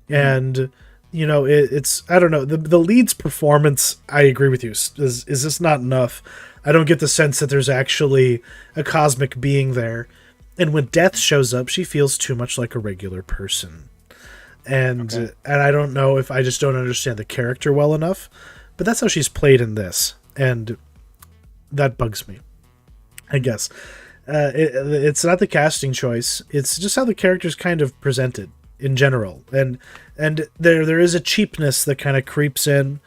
and it's, I don't know, the lead's performance, I agree with you, is this not enough. I don't get the sense that there's actually a cosmic being there, and when Death shows up, she feels too much like a regular person, and I don't know if I just don't understand the character well enough, but that's how she's played in this, and that bugs me, I guess. It's not the casting choice, it's just how the character's kind of presented in general, and there is a cheapness that kind of creeps in.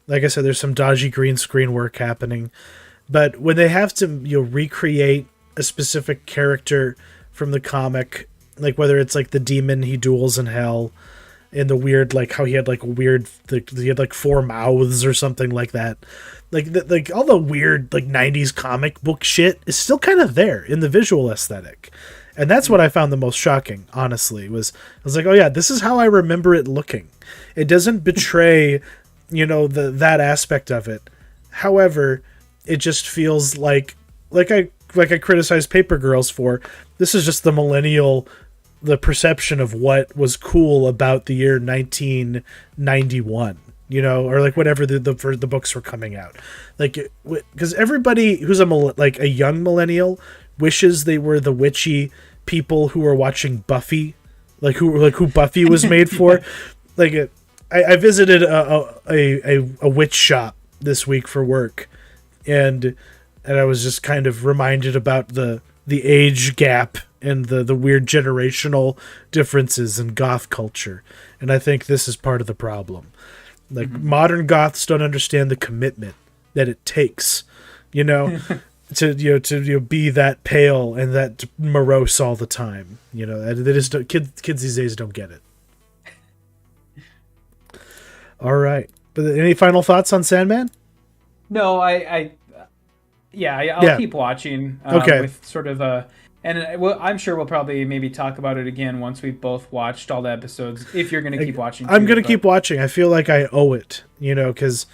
Like I said, there's some dodgy green screen work happening, but when they have to recreate a specific character from the comic, like whether it's like the demon he duels in hell, and the weird, like how he had like weird, he had like 4 mouths or something like that, like all the weird like 90s comic book shit is still kind of there in the visual aesthetic. And that's what I found the most shocking, honestly, I was like, oh yeah, this is how I remember it looking. It doesn't betray, that aspect of it. However, it just feels like I criticized Paper Girls for, this is just the perception of what was cool about the year 1991, or like whatever the books were coming out. Like, because everybody who's a young millennial wishes they were the witchy people who were watching Buffy, who Buffy was made for. Like, I visited a witch shop this week for work, and I was just kind of reminded about the age gap and the weird generational differences in goth culture, and I think this is part of the problem. Like, modern goths don't understand the commitment that it takes, to be that pale and that morose all the time. Kids these days don't get it. All right, but any final thoughts on Sandman?
No, I'll keep watching.
Okay.
With sort of I'm sure we'll probably maybe talk about it again once we've both watched all the episodes. If you're going to keep watching,
I'm going to keep watching. I feel like I owe it, because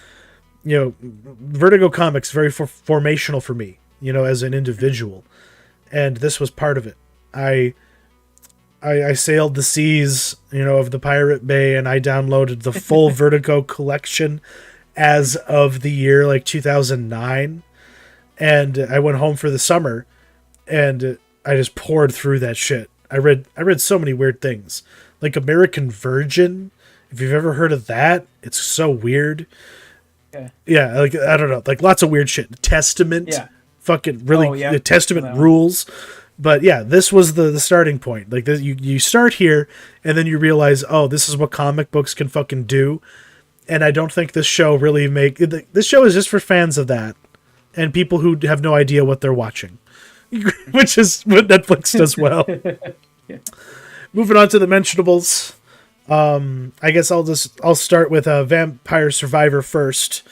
Vertigo Comics very formational for me, as an individual, and this was part of it. I sailed the seas, of the Pirate Bay, and I downloaded the full Vertigo collection as of the year like 2009, and I went home for the summer, and I just poured through that shit. I read so many weird things. Like American Virgin, if you've ever heard of that, it's so weird.
Okay.
Yeah, like I don't know, like lots of weird shit. Testament,
Yeah.
fucking
Oh
really,
yeah.
the
I know
Testament
that one.
rules. But yeah, this was the starting point. Like this, you start here, and then you realize, oh, this is what comic books can fucking do. And I don't think this show really this show is just for fans of that and people who have no idea what they're watching, which is what Netflix does well.
Yeah.
Moving on to the mentionables. I guess I'll start with a Vampire Survivor first.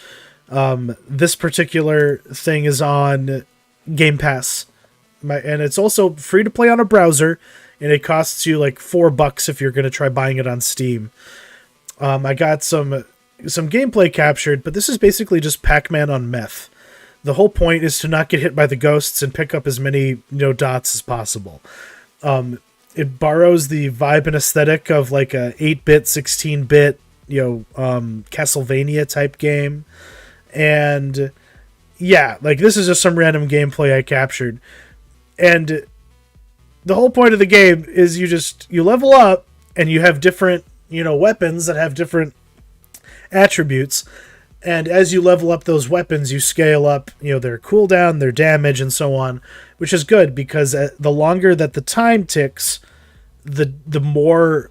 This particular thing is on Game Pass, and it's also free to play on a browser, and it costs you like $4 if you're going to try buying it on Steam. I got some gameplay captured, but this is basically just Pac-Man on meth. The whole point is to not get hit by the ghosts and pick up as many dots as possible. It borrows the vibe and aesthetic of like a 8-bit, 16-bit, Castlevania type game. And yeah, like this is just some random gameplay I captured. And the whole point of the game is you level up and you have different, weapons that have different attributes. And as you level up those weapons, you scale up, their cooldown, their damage, and so on, which is good because the longer that the time ticks, the more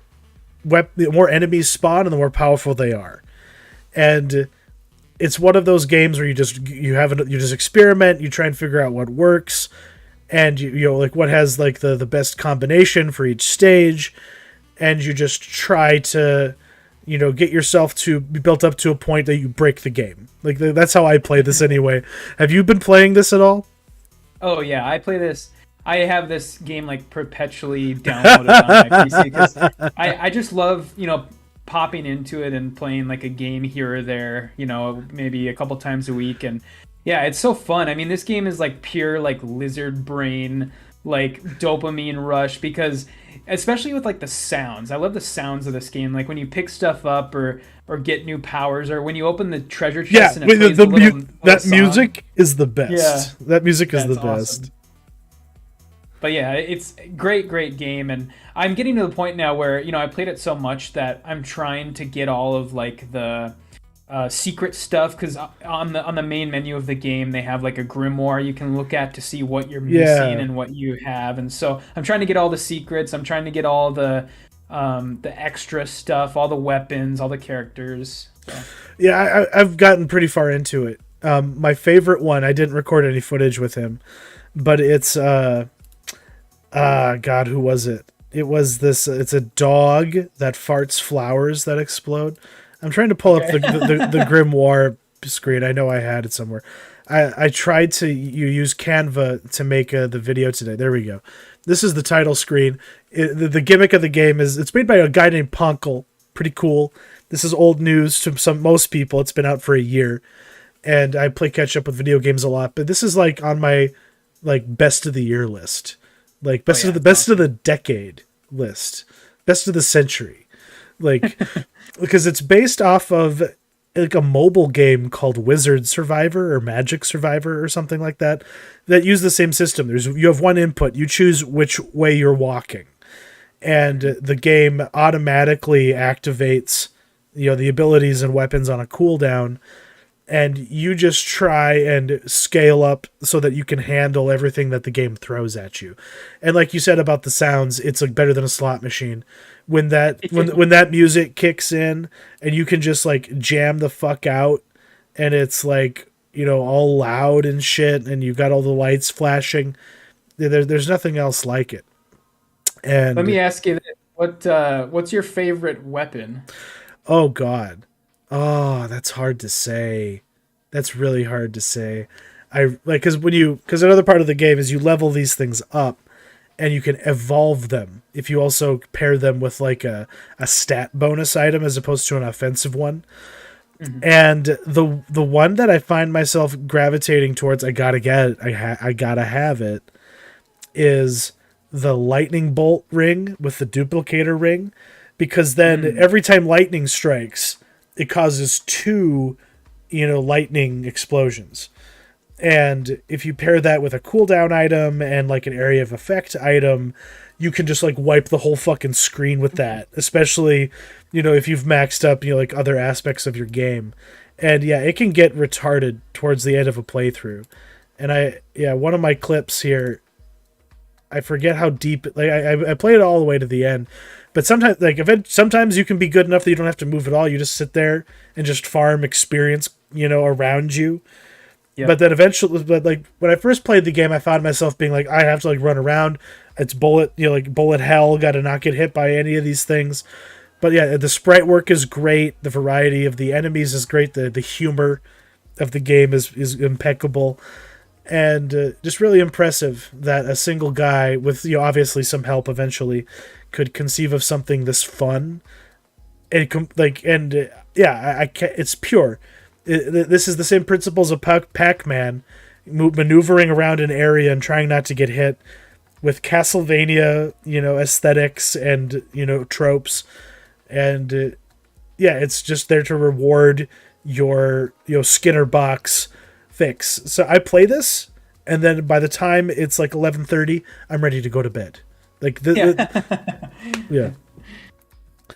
enemies spawn and the more powerful they are. And it's one of those games where you just experiment, you try and figure out what works, and like what has like the best combination for each stage, and you just try to get yourself to be built up to a point that you break the game. Like that's how I play this anyway. Have you been playing this at all?
Oh yeah, I play this. I have this game like perpetually downloaded on my PC because I just love popping into it and playing like a game here or there. Maybe a couple times a week, and yeah, it's so fun. I mean, this game is like pure like lizard brain, like dopamine rush because especially with like the sounds. I love the sounds of this game. Like when you pick stuff up or get new powers, or when you open the treasure chest and it plays
that
song.
Music is the best.
Yeah,
that music is the best.
Awesome. But yeah, it's a great game, and I'm getting to the point now where I played it so much that I'm trying to get all of like the secret stuff, because on the main menu of the game they have like a grimoire you can look at to see what you're missing and what you have, and so I'm trying to get all the secrets. I'm trying to get all the extra stuff, all the weapons, all the characters. So.
Yeah, I've gotten pretty far into it. My favorite one, I didn't record any footage with him, but it's God, who was it? It was this. It's a dog that farts flowers that explode. I'm trying to pull up the grimoire screen. I know I had it somewhere. I tried to use Canva to make the video today. There we go. This is the title screen. The gimmick of the game is it's made by a guy named Ponkel. Pretty cool. This is old news to most people. It's been out for a year, and I play catch up with video games a lot. But this is like on my like best of the year list. Like best of the decade list, best of the century, like because it's based off of like a mobile game called Wizard Survivor or Magic Survivor or something like that use the same system. You have one input, you choose which way you're walking, and the game automatically activates the abilities and weapons on a cooldown. And you just try and scale up so that you can handle everything that the game throws at you. And like you said about the sounds, it's like better than a slot machine. When that music kicks in and you can just like jam the fuck out, and it's like, all loud and shit, and you got all the lights flashing. There's nothing else like it. And
let me ask you this. What's your favorite weapon?
Oh God. Oh, that's hard to say. That's really hard to say. Because another part of the game is you level these things up, and you can evolve them if you also pair them with like a stat bonus item as opposed to an offensive one. Mm-hmm. And the one that I find myself gravitating towards, I gotta have it, is the lightning bolt ring with the duplicator ring, because then every time lightning strikes, it causes 2, lightning explosions. And if you pair that with a cooldown item and like an area of effect item, you can just like wipe the whole fucking screen with that, especially, if you've maxed up, like other aspects of your game. And yeah, it can get retarded towards the end of a playthrough. And one of my clips here, I forget how deep, like I played it all the way to the end, but sometimes you can be good enough that you don't have to move at all. You just sit there and just farm experience, around you. Yep. But then eventually, like when I first played the game, I found myself being like, I have to like run around. It's bullet hell. Got to not get hit by any of these things. But yeah, the sprite work is great. The variety of the enemies is great. The humor of the game is impeccable. And just really impressive that a single guy with, obviously some help eventually could conceive of something this fun. It's pure. This is the same principles of Pac-Man, maneuvering around an area and trying not to get hit, with Castlevania, aesthetics and, tropes. And it's just there to reward your Skinner box fix. So I play this, and then by the time it's like 11:30, I'm ready to go to bed. Like yeah.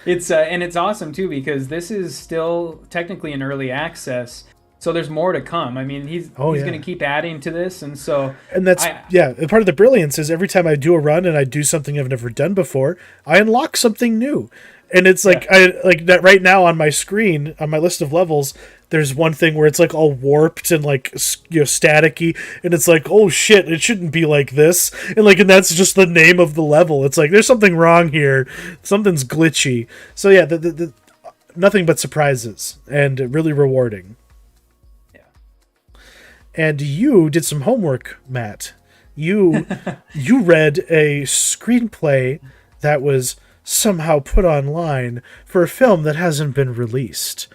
It's and it's awesome too, because this is still technically in early access, so there's more to come. I mean, he's going to keep adding to this, and
that's part of the brilliance is every time I do a run and I do something I've never done before, I unlock something new. And it's like I like that right now on my screen, on my list of levels, there's one thing where it's like all warped and like staticky, and it's like, oh shit, it shouldn't be like this, and that's just the name of the level. It's like there's something wrong here, something's glitchy. So yeah, the nothing but surprises and really rewarding. Yeah. And you did some homework, Matt. You read a screenplay that was somehow put online for a film that hasn't been released.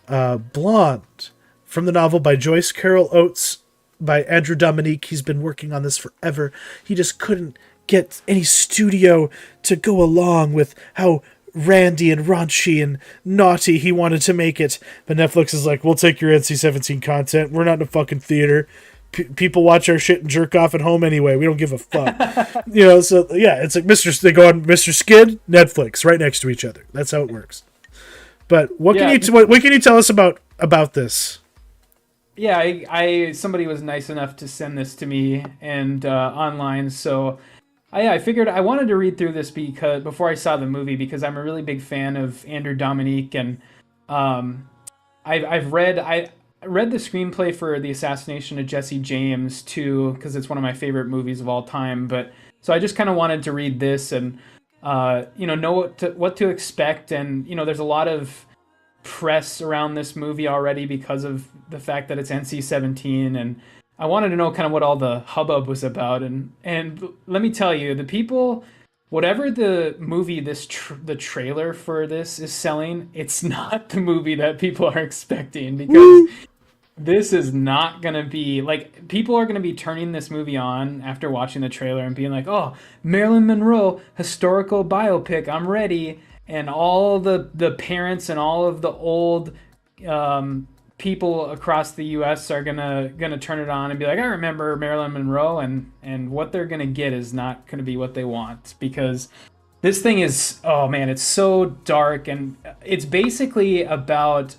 Blonde, from the novel by Joyce Carol Oates by Andrew Dominik. He's been working on this forever. He just couldn't get any studio to go along with how randy and raunchy and naughty he wanted to make it. But Netflix is like, we'll take your NC-17 content. We're not in a fucking theater. People watch our shit and jerk off at home anyway. We don't give a fuck. So yeah, it's like they go on Mr. Skid, Netflix, right next to each other. That's how it works. But what can you tell us about this?
Yeah, I somebody was nice enough to send this to me and online, so I figured I wanted to read through this because before I saw the movie, because I'm a really big fan of Andrew Dominik, and I read the screenplay for The Assassination of Jesse James too, because it's one of my favorite movies of all time. But so I just kind of wanted to read this and know what to expect. And there's a lot of press around this movie already because of the fact that it's NC-17, and I wanted to know kind of what all the hubbub was about. And let me tell you, the people, whatever the movie the trailer for this is selling, it's not the movie that people are expecting, because this is not going to be like, people are going to be turning this movie on after watching the trailer and being like, oh, Marilyn Monroe historical biopic, I'm ready. And all the parents and all of the old people across the US are gonna turn it on and be like, I remember Marilyn Monroe, and what they're gonna get is not gonna be what they want, because this thing is, oh man, it's so dark. And it's basically about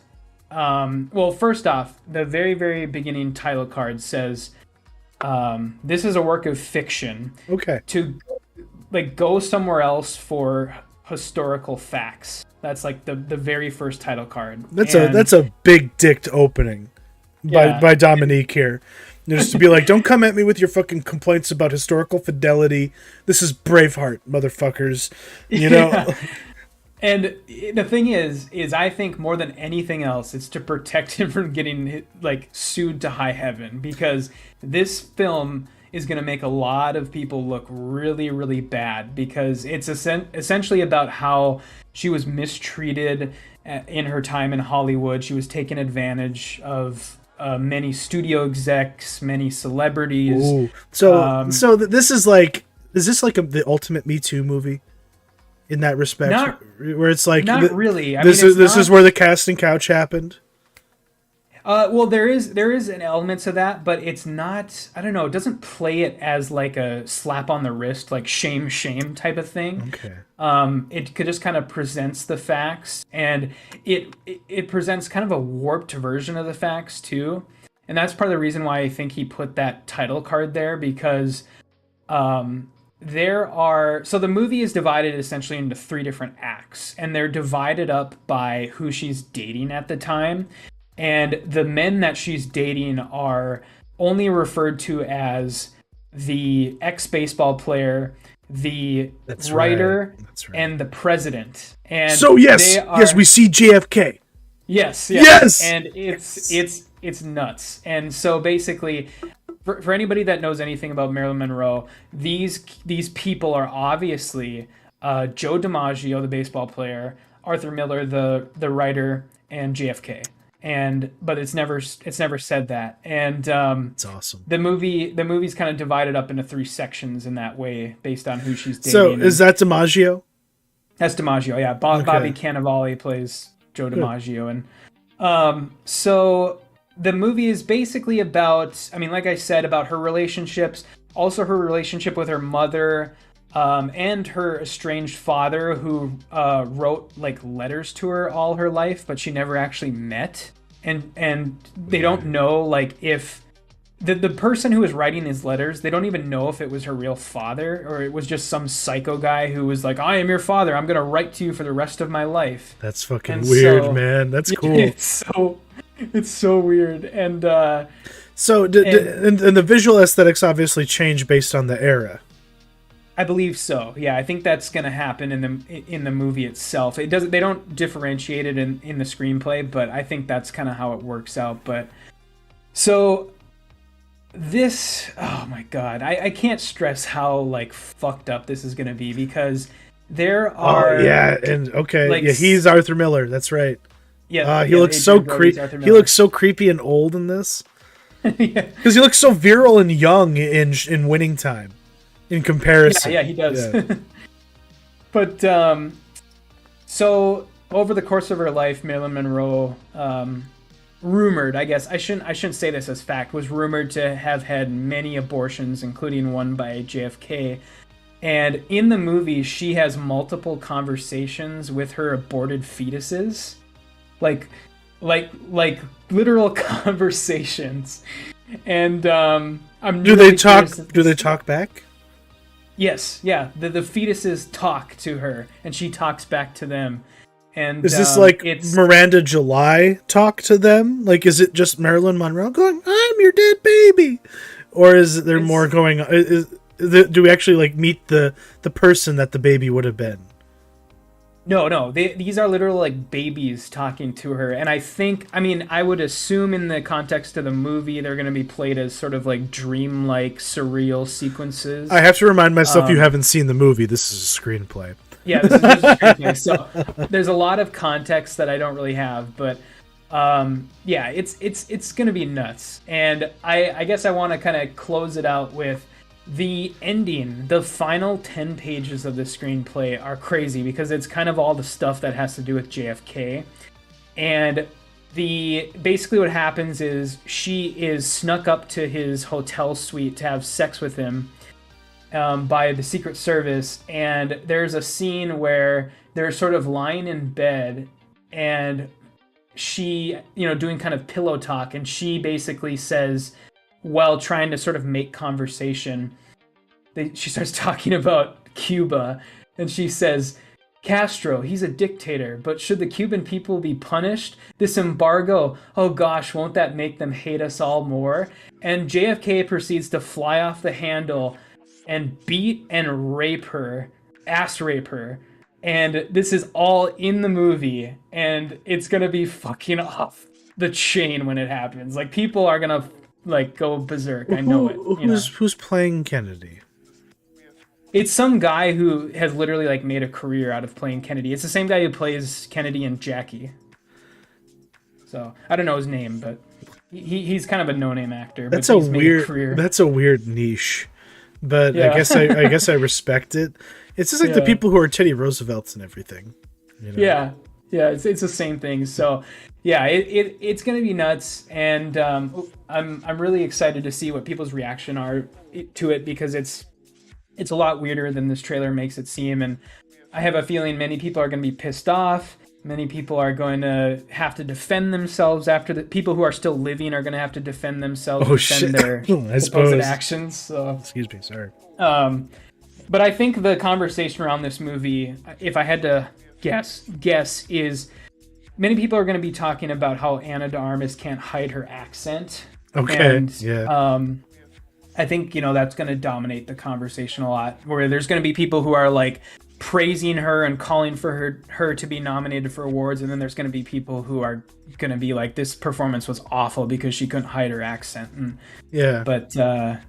first off, the very, very beginning title card says this is a work of fiction.
Okay.
To go somewhere else for historical facts. That's like the very first title card. That's
a big dicked opening by Dominik here. Just to be like, don't come at me with your fucking complaints about historical fidelity. This is Braveheart, motherfuckers.
Yeah. And the thing is I think more than anything else, it's to protect him from getting sued to high heaven, because this film is going to make a lot of people look really, really bad, because it's essentially about how she was mistreated in her time in Hollywood. She was taken advantage of many studio execs, many celebrities.
Ooh. So this is this like the ultimate Me Too movie in that respect? Where it's like,
not really.
This is where the casting couch happened.
Well, there is an element to that, but it's not. I don't know. It doesn't play it as like a slap on the wrist, like shame, shame type of thing.
Okay.
It could just kind of presents the facts, and it presents kind of a warped version of the facts too, and that's part of the reason why I think he put that title card there because so the movie is divided essentially into three different acts, and they're divided up by who she's dating at the time. And the men that she's dating are only referred to as the ex-baseball player, the writer, and the president. And
so yes, we see JFK.
Yes. And it's nuts. And so basically, for anybody that knows anything about Marilyn Monroe, these people are obviously Joe DiMaggio, the baseball player, Arthur Miller, the writer, and JFK. But it's never said that. And
it's awesome.
The movie's kind of divided up into three sections in that way based on who she's dating.
So is that DiMaggio?
That's DiMaggio, yeah. Bobby Cannavale plays Joe DiMaggio. And so the movie is basically about, I mean, like I said, about her relationships, also her relationship with her mother, and her estranged father, who wrote like letters to her all her life, but she never actually met. And they don't know like if the person who was writing these letters, they don't even know if it was her real father or it was just some psycho guy who was like, I am your father, I'm gonna write to you for the rest of my life.
That's fucking weird, man. That's cool.
It's so weird. And
and the visual aesthetics obviously change based on the era.
I believe so. Yeah, I think that's going to happen in the movie itself. They don't differentiate it in the screenplay, but I think that's kind of how it works out. But so this, oh my god, I can't stress how like fucked up this is going to be because there are
he's Arthur Miller. That's right.
Yeah,
he looks so creepy. He looks so creepy and old in this. Because he looks so virile and young in Winning Time. In comparison.
Yeah, he does. Yeah. But, so, over the course of her life, Marilyn Monroe, rumored, I guess, I shouldn't say this as fact, was rumored to have had many abortions, including one by JFK. And in the movie, she has multiple conversations with her aborted fetuses. Like literal conversations. And,
Do they talk back?
Yes, yeah. The fetuses talk to her, and she talks back to them. And
is this like Miranda July talk to them? Like, is it just Marilyn Monroe going, "I'm your dead baby," or is there more going on? Do we actually like meet the person that the baby would have been?
No. These are literally like babies talking to her. And I would assume in the context of the movie, they're going to be played as sort of like dreamlike, surreal sequences.
I have to remind myself you haven't seen the movie. This is a screenplay.
Yeah, this is just a screenplay. So there's a lot of context that I don't really have. But yeah, it's going to be nuts. And I guess I want to kind of close it out with the ending. The final 10 pages of the screenplay are crazy because it's kind of all the stuff that has to do with JFK. And basically what happens is she is snuck up to his hotel suite to have sex with him by the Secret Service. And there's a scene where they're sort of lying in bed and she, doing kind of pillow talk. And she basically says, while trying to sort of make conversation, she starts talking about Cuba, and she says, Castro, he's a dictator, but should the Cuban people be punished? This embargo, oh gosh, won't that make them hate us all more? And JFK proceeds to fly off the handle and beat and rape her, ass rape her. And this is all in the movie, and it's gonna be fucking off the chain when it happens. Like, people are gonna like go berserk. I know it.
Who's playing Kennedy?
It's some guy who has literally like made a career out of playing Kennedy. It's the same guy who plays Kennedy in Jackie. So I don't know his name, but he's kind of a no-name actor.
That's a weird niche, but yeah. I guess I respect it. It's just like the people who are Teddy Roosevelts and everything.
Yeah. Yeah, it's the same thing. So, yeah, it's gonna be nuts, and I'm really excited to see what people's reaction are to it because it's a lot weirder than this trailer makes it seem, and I have a feeling many people are gonna be pissed off. Many people are going to have to defend themselves after the people who are still living are going to have to defend themselves,
Oh
defend
shit!
their
I
supposed
suppose.
actions. So,
Excuse me. Sorry.
um, but I think the conversation around this movie, if I had to guess is many people are going to be talking about how Anna de Armas can't hide her accent,
Okay.
and
Yeah.
I think that's going to dominate the conversation a lot. Where there's going to be people who are like praising her and calling for her to be nominated for awards, and then there's going to be people who are going to be like, this performance was awful because she couldn't hide her accent. And,
Yeah.
but yeah,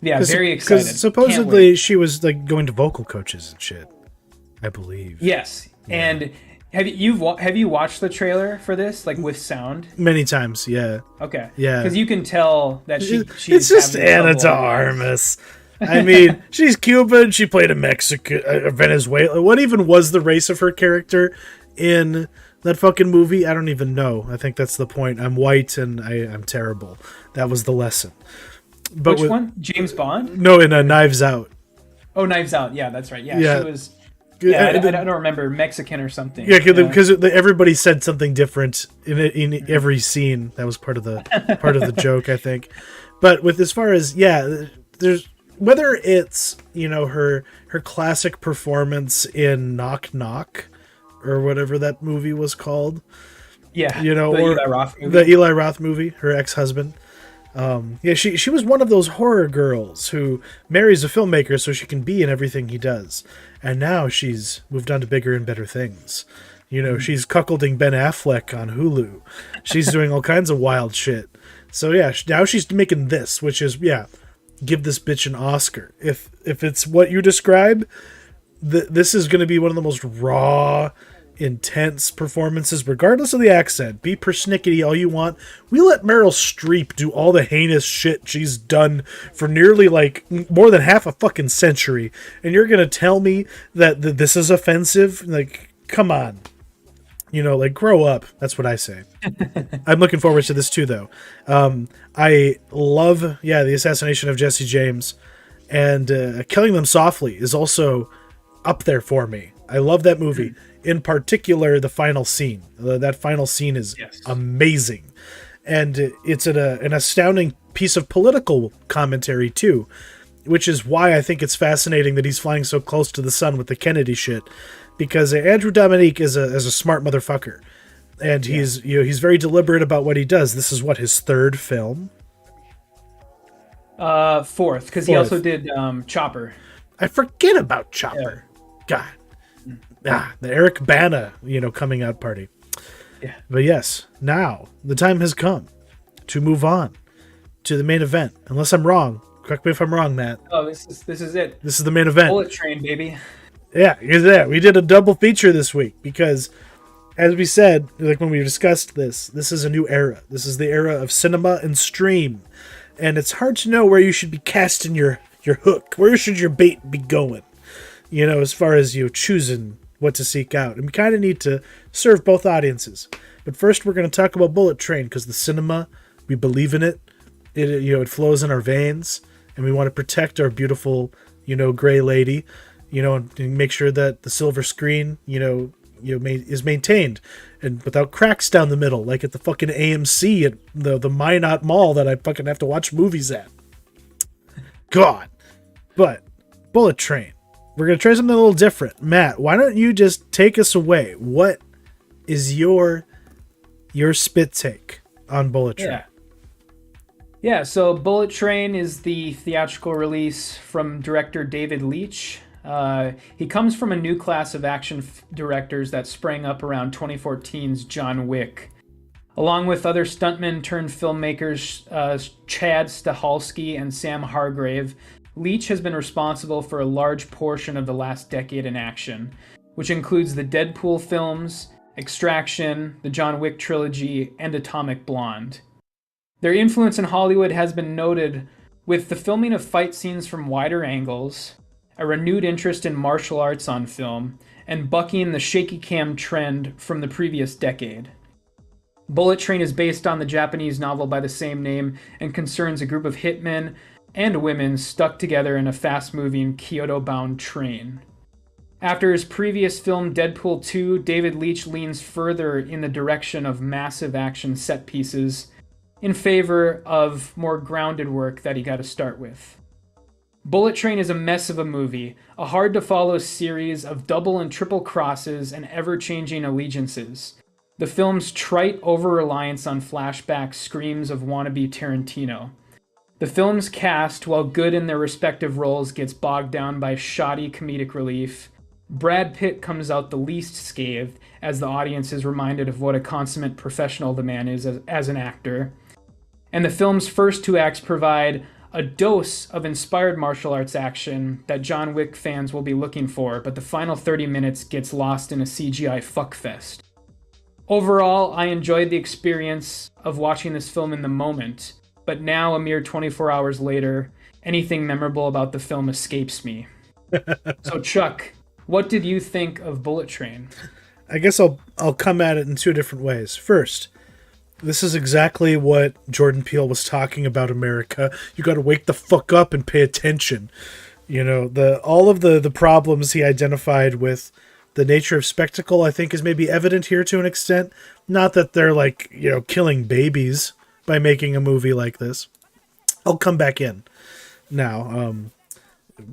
very excited.
Because supposedly she was like going to vocal coaches and shit, I believe.
Yes, yeah. And have you watched the trailer for this, like with sound?
Many times, yeah.
Okay.
Yeah.
Because you can tell that she's
it's just Anna de Armas. I mean, she's Cuban. She played a Mexican, Venezuela. What even was the race of her character in that fucking movie? I don't even know. I think that's the point. I'm white and I'm terrible. That was the lesson. But
which one? James Bond?
No, in Knives Out.
Oh, Knives Out. Yeah, that's right. Yeah,
yeah.
She was. Yeah, I don't remember, Mexican or something.
Yeah, because everybody said something different in every scene. That was part of the joke, I think. But with as far as there's whether it's her classic performance in Knock Knock or whatever that movie was called.
Yeah,
or
Eli Roth movie.
The Eli Roth movie, her ex-husband. She was one of those horror girls who marries a filmmaker so she can be in everything he does. And now she's moved on to bigger and better things. She's cuckolding Ben Affleck on Hulu. She's doing all kinds of wild shit. So yeah, now she's making this, which is, give this bitch an Oscar. If it's what you describe, this is going to be one of the most raw, intense performances, regardless of the accent. Be persnickety all you want. We let Meryl Streep do all the heinous shit she's done for nearly like more than half a fucking century, and you're gonna tell me that this is offensive? Like, come on, grow up. That's what I say. I'm looking forward to this too, though. I love the assassination of Jesse James, and Killing Them Softly is also up there for me. I love that movie. In particular, the final scene. That final scene is amazing. And it's an astounding piece of political commentary, too, which is why I think it's fascinating that he's flying so close to the sun with the Kennedy shit. Because Andrew Dominik is a smart motherfucker. And he's very deliberate about what he does. This is his third film?
Fourth, because he also did Chopper.
I forget about Chopper. God. The Eric Bana, coming out party. Yeah. But yes, now the time has come to move on to the main event. Unless I'm wrong. Correct me if I'm wrong, Matt.
Oh, this is it.
This is the main event.
Bullet Train, baby.
Yeah, we did a double feature this week because, as we said, like when we discussed this is a new era. This is the era of cinema and stream. And it's hard to know where you should be casting your hook. Where should your bait be going? As far as choosing what to seek out. And we kind of need to serve both audiences. But first, we're going to talk about Bullet Train because the cinema, we believe in it. It flows in our veins, and we want to protect our beautiful, gray lady, and make sure that the silver screen, is maintained and without cracks down the middle, like at the fucking AMC at the Minot Mall that I fucking have to watch movies at. God. But Bullet Train. We're going to try something a little different. Matt, why don't you just take us away? What is your spit take on Bullet Train?
Yeah, so Bullet Train is the theatrical release from director David Leitch. He comes from a new class of action directors that sprang up around 2014's John Wick. Along with other stuntmen turned filmmakers Chad Stahelski and Sam Hargrave, Leitch has been responsible for a large portion of the last decade in action, which includes the Deadpool films, Extraction, the John Wick trilogy, and Atomic Blonde. Their influence in Hollywood has been noted with the filming of fight scenes from wider angles, a renewed interest in martial arts on film, and bucking the shaky cam trend from the previous decade. Bullet Train is based on the Japanese novel by the same name and concerns a group of hitmen and women stuck together in a fast-moving Kyoto-bound train. After his previous film Deadpool 2, David Leitch leans further in the direction of massive action set pieces in favor of more grounded work that he got to start with. Bullet Train is a mess of a movie, a hard-to-follow series of double and triple crosses and ever-changing allegiances. The film's trite over-reliance on flashbacks screams of wannabe Tarantino. The film's cast, while good in their respective roles, gets bogged down by shoddy comedic relief. Brad Pitt comes out the least scathed, as the audience is reminded of what a consummate professional the man is as an actor. And the film's first two acts provide a dose of inspired martial arts action that John Wick fans will be looking for, but the final 30 minutes gets lost in a CGI fuckfest. Overall, I enjoyed the experience of watching this film in the moment, but now, a mere 24 hours later, anything memorable about the film escapes me. So, Chuck, what did you think of Bullet Train?
I guess I'll come at it in two different ways. First, this is exactly what Jordan Peele was talking about, America. You got to wake the fuck up and pay attention. You know, all of the problems he identified with the nature of spectacle, I think, is maybe evident here to an extent. Not that they're like, you know, killing babies by making a movie like this. I'll come back in now,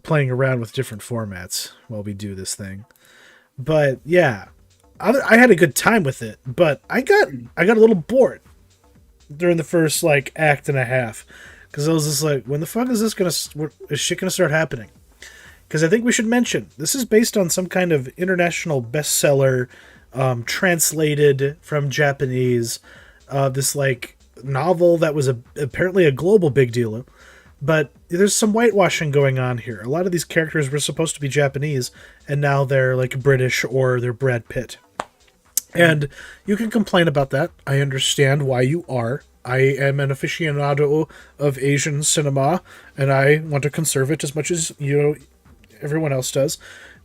playing around with different formats while we do this thing. But yeah, I had a good time with it, but I got a little bored during the first like act and a half, because I was just like, when the fuck is shit gonna start happening? Because I think we should mention, this is based on some kind of international bestseller, translated from Japanese, this like novel that was apparently a global big deal. But there's some whitewashing going on here. A lot of these characters were supposed to be Japanese, and now they're like British or they're Brad Pitt. And you can complain about that. I understand why you are. I am an aficionado of Asian cinema, and I want to conserve it as much as everyone else does.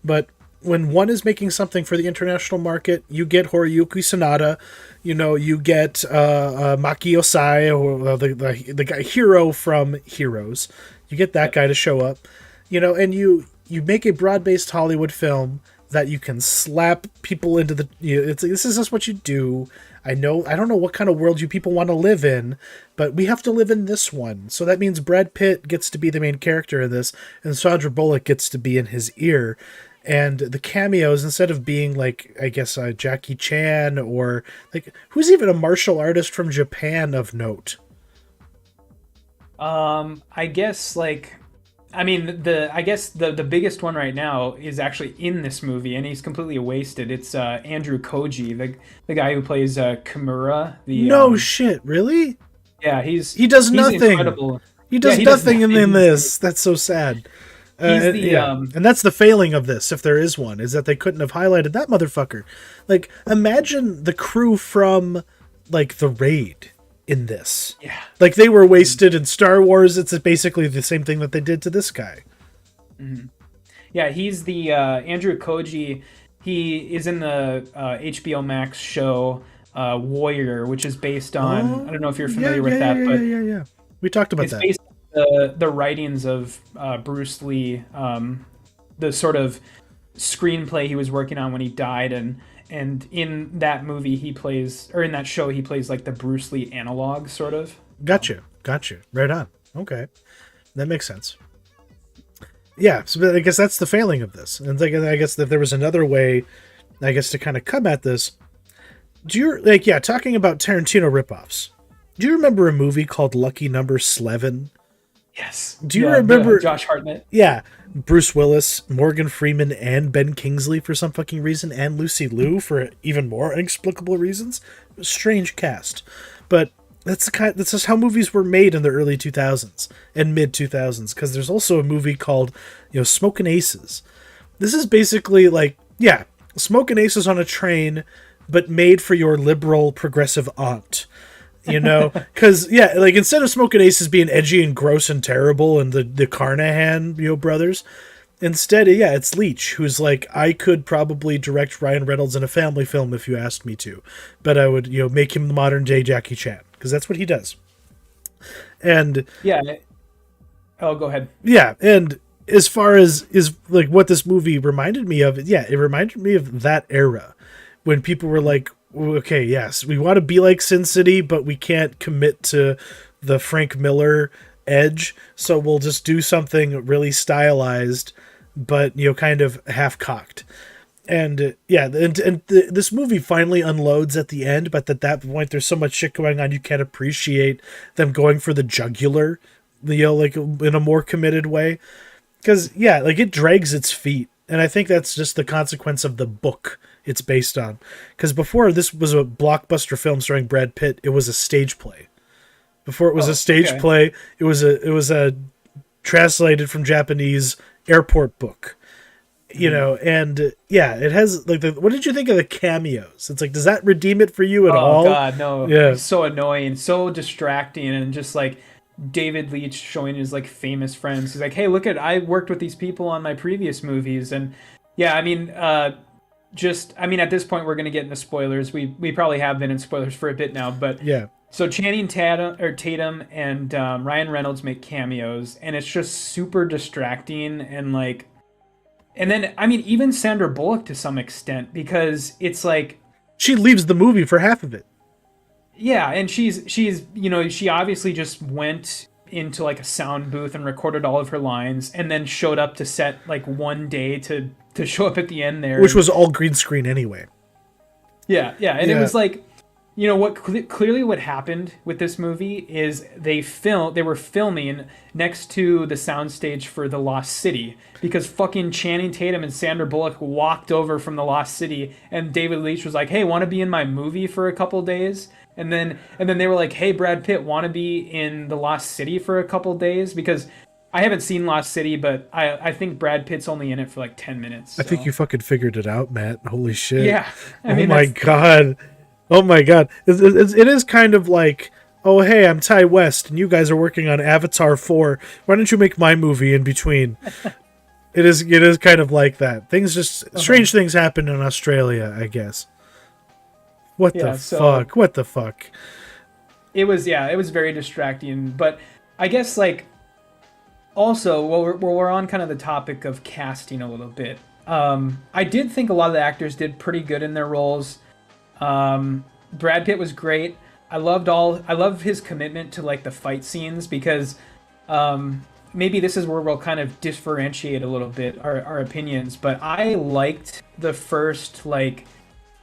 But when one is making something for the international market, you get Hiroyuki Sanada, you get Maki Osai, or the guy hero from Heroes. You get that guy to show up, and you make a broad-based Hollywood film that you can slap people into the. This is just what you do. I don't know what kind of world you people want to live in, but we have to live in this one. So that means Brad Pitt gets to be the main character in this, and Sandra Bullock gets to be in his ear. And the cameos, instead of being like, I guess, Jackie Chan, or like, who's even a martial artist from Japan of note?
I guess the biggest one right now is actually in this movie, and he's completely wasted. It's Andrew Koji, the guy who plays Kimura.
Shit, really?
Yeah, he
does nothing.
Incredible.
He does nothing in this. That's so sad. And that's the failing of this, if there is one, is that they couldn't have highlighted that motherfucker. Like, imagine the crew from like The Raid in this.
Yeah.
Like, they were wasted in Star Wars. It's basically the same thing that they did to this guy.
Mm-hmm. Yeah, he's the Andrew Koji. He is in the HBO Max show Warrior, which is based on, I don't know if you're familiar with that, but
yeah. We talked about that.
Based on the writings of Bruce Lee, the sort of screenplay he was working on when he died, and in that movie in that show he plays like the Bruce Lee analog, sort of.
Gotcha. Right on. Okay, that makes sense. Yeah, so I guess that's the failing of this, and I guess that there was another way, I guess, to kind of come at this. Talking about Tarantino ripoffs. Do you remember a movie called Lucky Number 11?
Yes.
Do you remember
Josh Hartnett?
Yeah, Bruce Willis, Morgan Freeman, and Ben Kingsley for some fucking reason, and Lucy Liu for even more inexplicable reasons. Strange cast, but that's just how movies were made in the early 2000s and mid 2000s. Because there's also a movie called Smokin' Aces. This is basically like Smokin' Aces on a train, but made for your liberal progressive aunt. Because instead of Smokin' Aces being edgy and gross and terrible, and the Carnahan brothers, Instead, yeah, it's Leach, who's like, I could probably direct Ryan Reynolds in a family film if you asked me to, but I would, make him the modern day Jackie Chan, because that's what he does. And
Yeah. Oh, go ahead.
yeah, and as far as is like what this movie reminded me of, yeah, it reminded me of that era when people were like, okay, yes, we want to be like Sin City, but we can't commit to the Frank Miller edge, so we'll just do something really stylized, but kind of half cocked. And this movie finally unloads at the end, but at that point there's so much shit going on you can't appreciate them going for the jugular, like in a more committed way, because like it drags its feet, and I think that's just the consequence of the book it's based on. Because before this was a blockbuster film starring Brad Pitt, it was a stage play. Before it was a stage play, it was a translated from Japanese airport book. And yeah, it has like what did you think of the cameos? It's like, does that redeem it for you at all?
Oh God, no.
Yeah.
It's so annoying, so distracting, and just like David Leitch showing his like famous friends. He's like, hey, look I worked with these people on my previous movies. And yeah, I mean, at this point we're gonna get into spoilers. We probably have been in spoilers for a bit now, but
yeah.
So Channing Tatum and Ryan Reynolds make cameos, and it's just super distracting, and like, and then I mean even Sandra Bullock to some extent, because it's like
she leaves the movie for half of it.
Yeah, and she's she obviously just went into like a sound booth and recorded all of her lines, and then showed up to set like one day to show up at the end there,
which was all green screen anyway.
Yeah, and it was like, clearly what happened with this movie is they were filming next to the soundstage for The Lost City, because fucking Channing Tatum and Sandra Bullock walked over from The Lost City, and David Leitch was like, hey, want to be in my movie for a couple days? And then they were like, hey, Brad Pitt, want to be in The Lost City for a couple days? Because I haven't seen Lost City, but I think Brad Pitt's only in it for like 10 minutes. So.
I think you fucking figured it out, Matt. Holy shit.
Yeah.
Oh my God. It is kind of like, oh, hey, I'm Ty West, and you guys are working on Avatar 4. Why don't you make my movie in between? It is kind of like that. Strange things happen in Australia, I guess. What the fuck?
It was very distracting, but I guess like also while we're on kind of the topic of casting a little bit, I did think a lot of the actors did pretty good in their roles. Brad Pitt was great. I love his commitment to like the fight scenes, because maybe this is where we'll kind of differentiate a little bit our opinions, but I liked the first like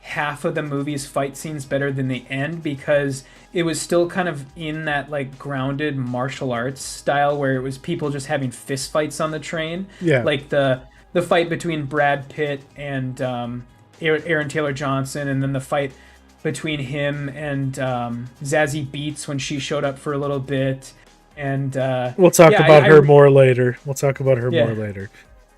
half of the movie's fight scenes better than the end, because it was still kind of in that like grounded martial arts style where it was people just having fist fights on the train.
Yeah.
Like the fight between Brad Pitt and Aaron Taylor Johnson, and then the fight between him and Zazie Beetz when she showed up for a little bit. And
we'll talk about her more later.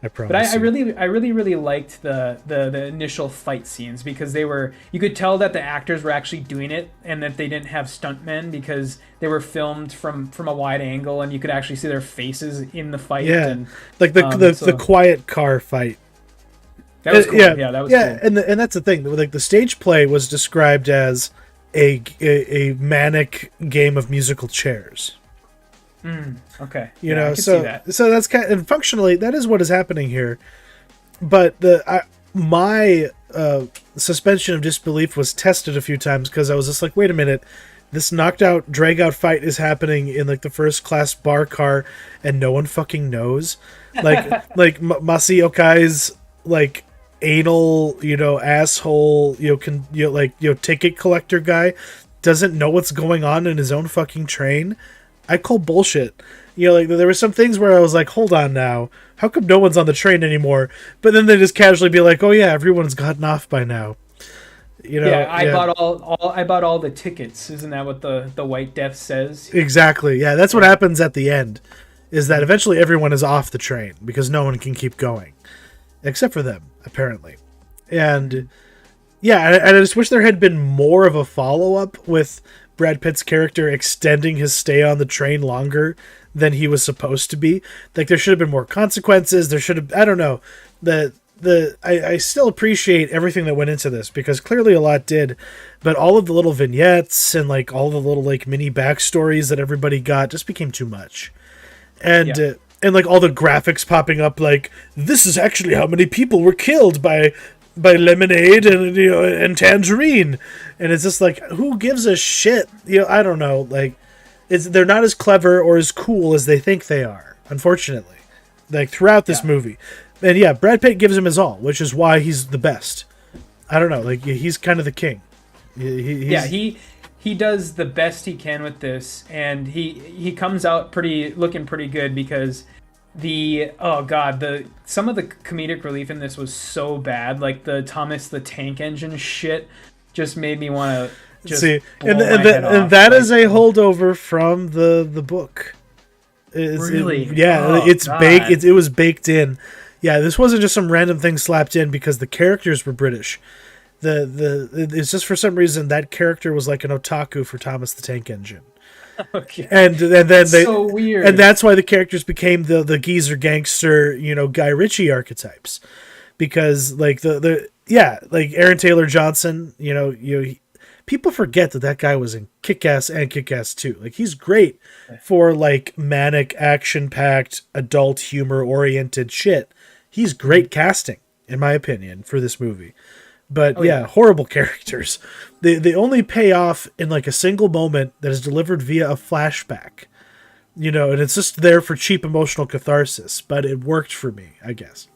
I promise.
But I really liked the initial fight scenes, because you could tell that the actors were actually doing it, and that they didn't have stuntmen, because they were filmed from a wide angle, and you could actually see their faces in the fight.
Yeah,
and,
like the quiet car fight.
That was cool. Yeah, that was cool.
And that's the thing. Like the stage play was described as a manic game of musical chairs.
Okay.
I could see that. So that's and functionally that is what is happening here. But my suspension of disbelief was tested a few times, because I was just like, wait a minute, this knocked out, drag out fight is happening in like the first class bar car, and no one fucking knows. Like Masi Okai's like anal, asshole, ticket collector guy doesn't know what's going on in his own fucking train. I call bullshit. Like there were some things where I was like, hold on now, how come no one's on the train anymore? But then they just casually be like, oh yeah, everyone's gotten off by now.
I bought all the tickets. Isn't that what the White Death says?
Exactly. Yeah, that's what happens at the end, is that eventually everyone is off the train because no one can keep going, except for them apparently. And yeah, I just wish there had been more of a follow up with Brad Pitt's character extending his stay on the train longer than he was supposed to be. Like there should have been more consequences. There should have, I don't know, I still appreciate everything that went into this because clearly a lot did, but all of the little vignettes and like all the little like mini backstories that everybody got just became too much. And like all the graphics popping up, like this is actually how many people were killed by lemonade and and tangerine, and it's just like, who gives a shit? I don't know. Like, they're not as clever or as cool as they think they are. Unfortunately, like throughout this movie, and yeah, Brad Pitt gives him his all, which is why he's the best. I don't know. Like he's kind of the king.
He does the best he can with this, and he comes out looking pretty good because some of the comedic relief in this was so bad, like the Thomas the Tank Engine shit just made me want to just
see,
and
that is a holdover from the book.
Really?
It's baked. It was baked in. Yeah, this wasn't just some random thing slapped in because the characters were British. It's just for some reason that character was like an otaku for Thomas the Tank Engine.
Okay.
And then they
so weird.
And that's why the characters became the geezer gangster, Guy Ritchie archetypes. Because like like Aaron Taylor Johnson, people forget that guy was in Kick-Ass and Kick-Ass 2. Like he's great for like manic, action-packed, adult humor-oriented shit. He's great casting, in my opinion, for this movie. But horrible characters. They only pay off in like a single moment that is delivered via a flashback. And it's just there for cheap emotional catharsis. But it worked for me, I guess.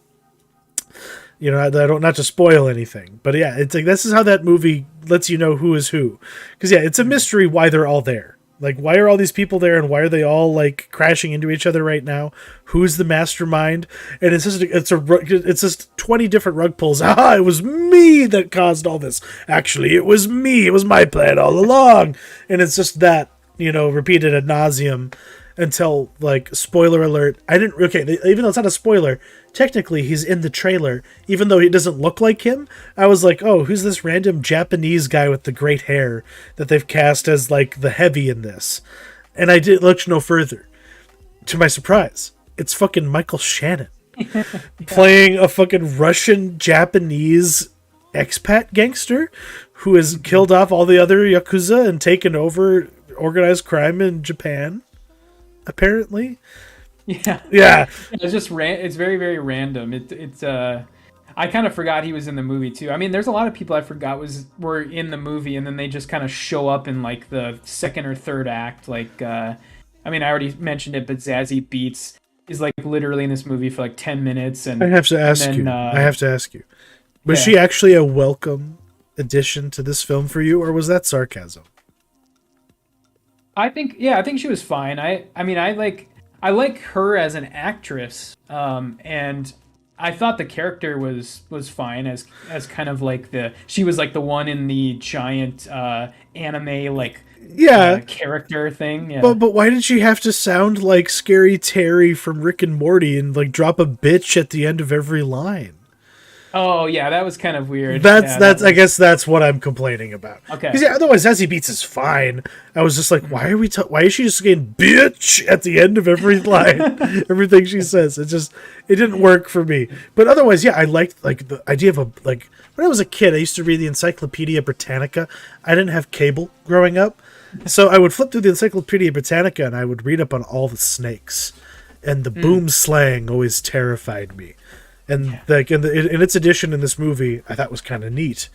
I don't, not to spoil anything. But yeah, it's like this is how that movie lets you know who is who. Because it's a mystery why they're all there. Like, why are all these people there and why are they all like crashing into each other right now? Who's the mastermind? And it's just 20 different rug pulls. It was me that caused all this. Actually, it was me. It was my plan all along. And it's just that, repeated ad nauseum until, like, spoiler alert. Even though it's not a spoiler, technically he's in the trailer, even though he doesn't look like him. I was like, oh, who's this random Japanese guy with the great hair that they've cast as like the heavy in this? And I did look no further. To my surprise, it's fucking Michael Shannon playing a fucking Russian Japanese expat gangster who has killed off all the other Yakuza and taken over organized crime in Japan, apparently. Yeah.
It's just it's very, very random. It's I kind of forgot he was in the movie too. I mean, there's a lot of people I forgot were in the movie, and then they just kind of show up in like the second or third act. Like, I already mentioned it, but Zazie Beetz is like literally in this movie for like 10 minutes. And
I have to ask you, was she actually a welcome addition to this film for you, or was that sarcasm?
I think she was fine. I like her as an actress, and I thought the character was fine as kind of like she was like the one in the giant anime like character thing. Yeah.
But why did she have to sound like Scary Terry from Rick and Morty and like drop a bitch at the end of every line?
Oh yeah, that was kind of weird.
I guess that's what I'm complaining about.
Okay.
Because otherwise Zazie Beetz is fine. I was just like, why is she just saying bitch at the end of every line, everything she says? It didn't work for me. But otherwise, I liked like the idea of when I was a kid, I used to read the Encyclopedia Britannica. I didn't have cable growing up, so I would flip through the Encyclopedia Britannica and I would read up on all the snakes, and the boom slang always terrified me. And like in its edition in this movie, I thought was kind of neat.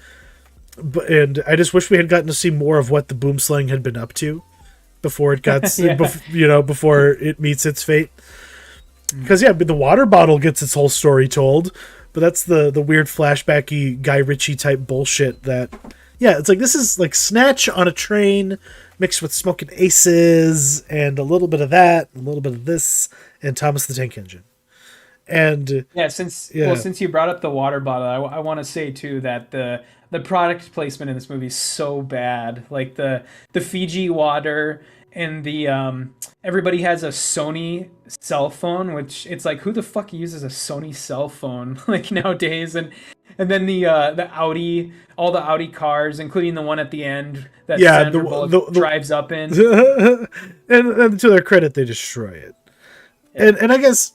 And I just wish we had gotten to see more of what the boomslang had been up to before it got, before it meets its fate. Because the water bottle gets its whole story told, but that's the weird flashbacky Guy Ritchie type bullshit that, it's like this is like Snatch on a train mixed with Smoking Aces and a little bit of that, a little bit of this, and Thomas the Tank Engine. And
since you brought up the water bottle, I want to say too that the product placement in this movie is so bad. Like the Fiji water and the everybody has a Sony cell phone, which it's like, who the fuck uses a Sony cell phone like nowadays? And And then the Audi, all the Audi cars, including the one at the end that
Yeah,
Sandra Bullock drives up in.
and to their credit, they destroy it.
Yeah.
And I guess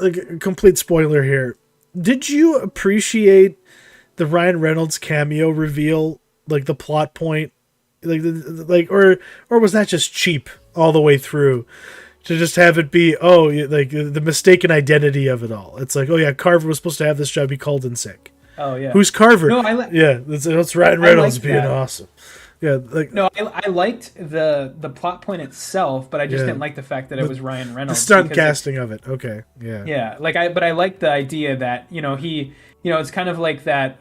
like a complete spoiler here. Did you appreciate the Ryan Reynolds cameo reveal, like the plot point, or was that just cheap all the way through? To just have it be, like the mistaken identity of it all. It's like, oh yeah, Carver was supposed to have this job. He called in sick.
Oh yeah.
Who's Carver?
No,
Yeah, that's Ryan
I
Reynolds
liked
being
that.
awesome. Yeah, like
No, I liked the plot point itself, but I just
yeah,
didn't like the fact that it was Ryan
the
Reynolds
stunt
because
casting of it. Okay, yeah,
yeah, but I like the idea that, it's kind of like that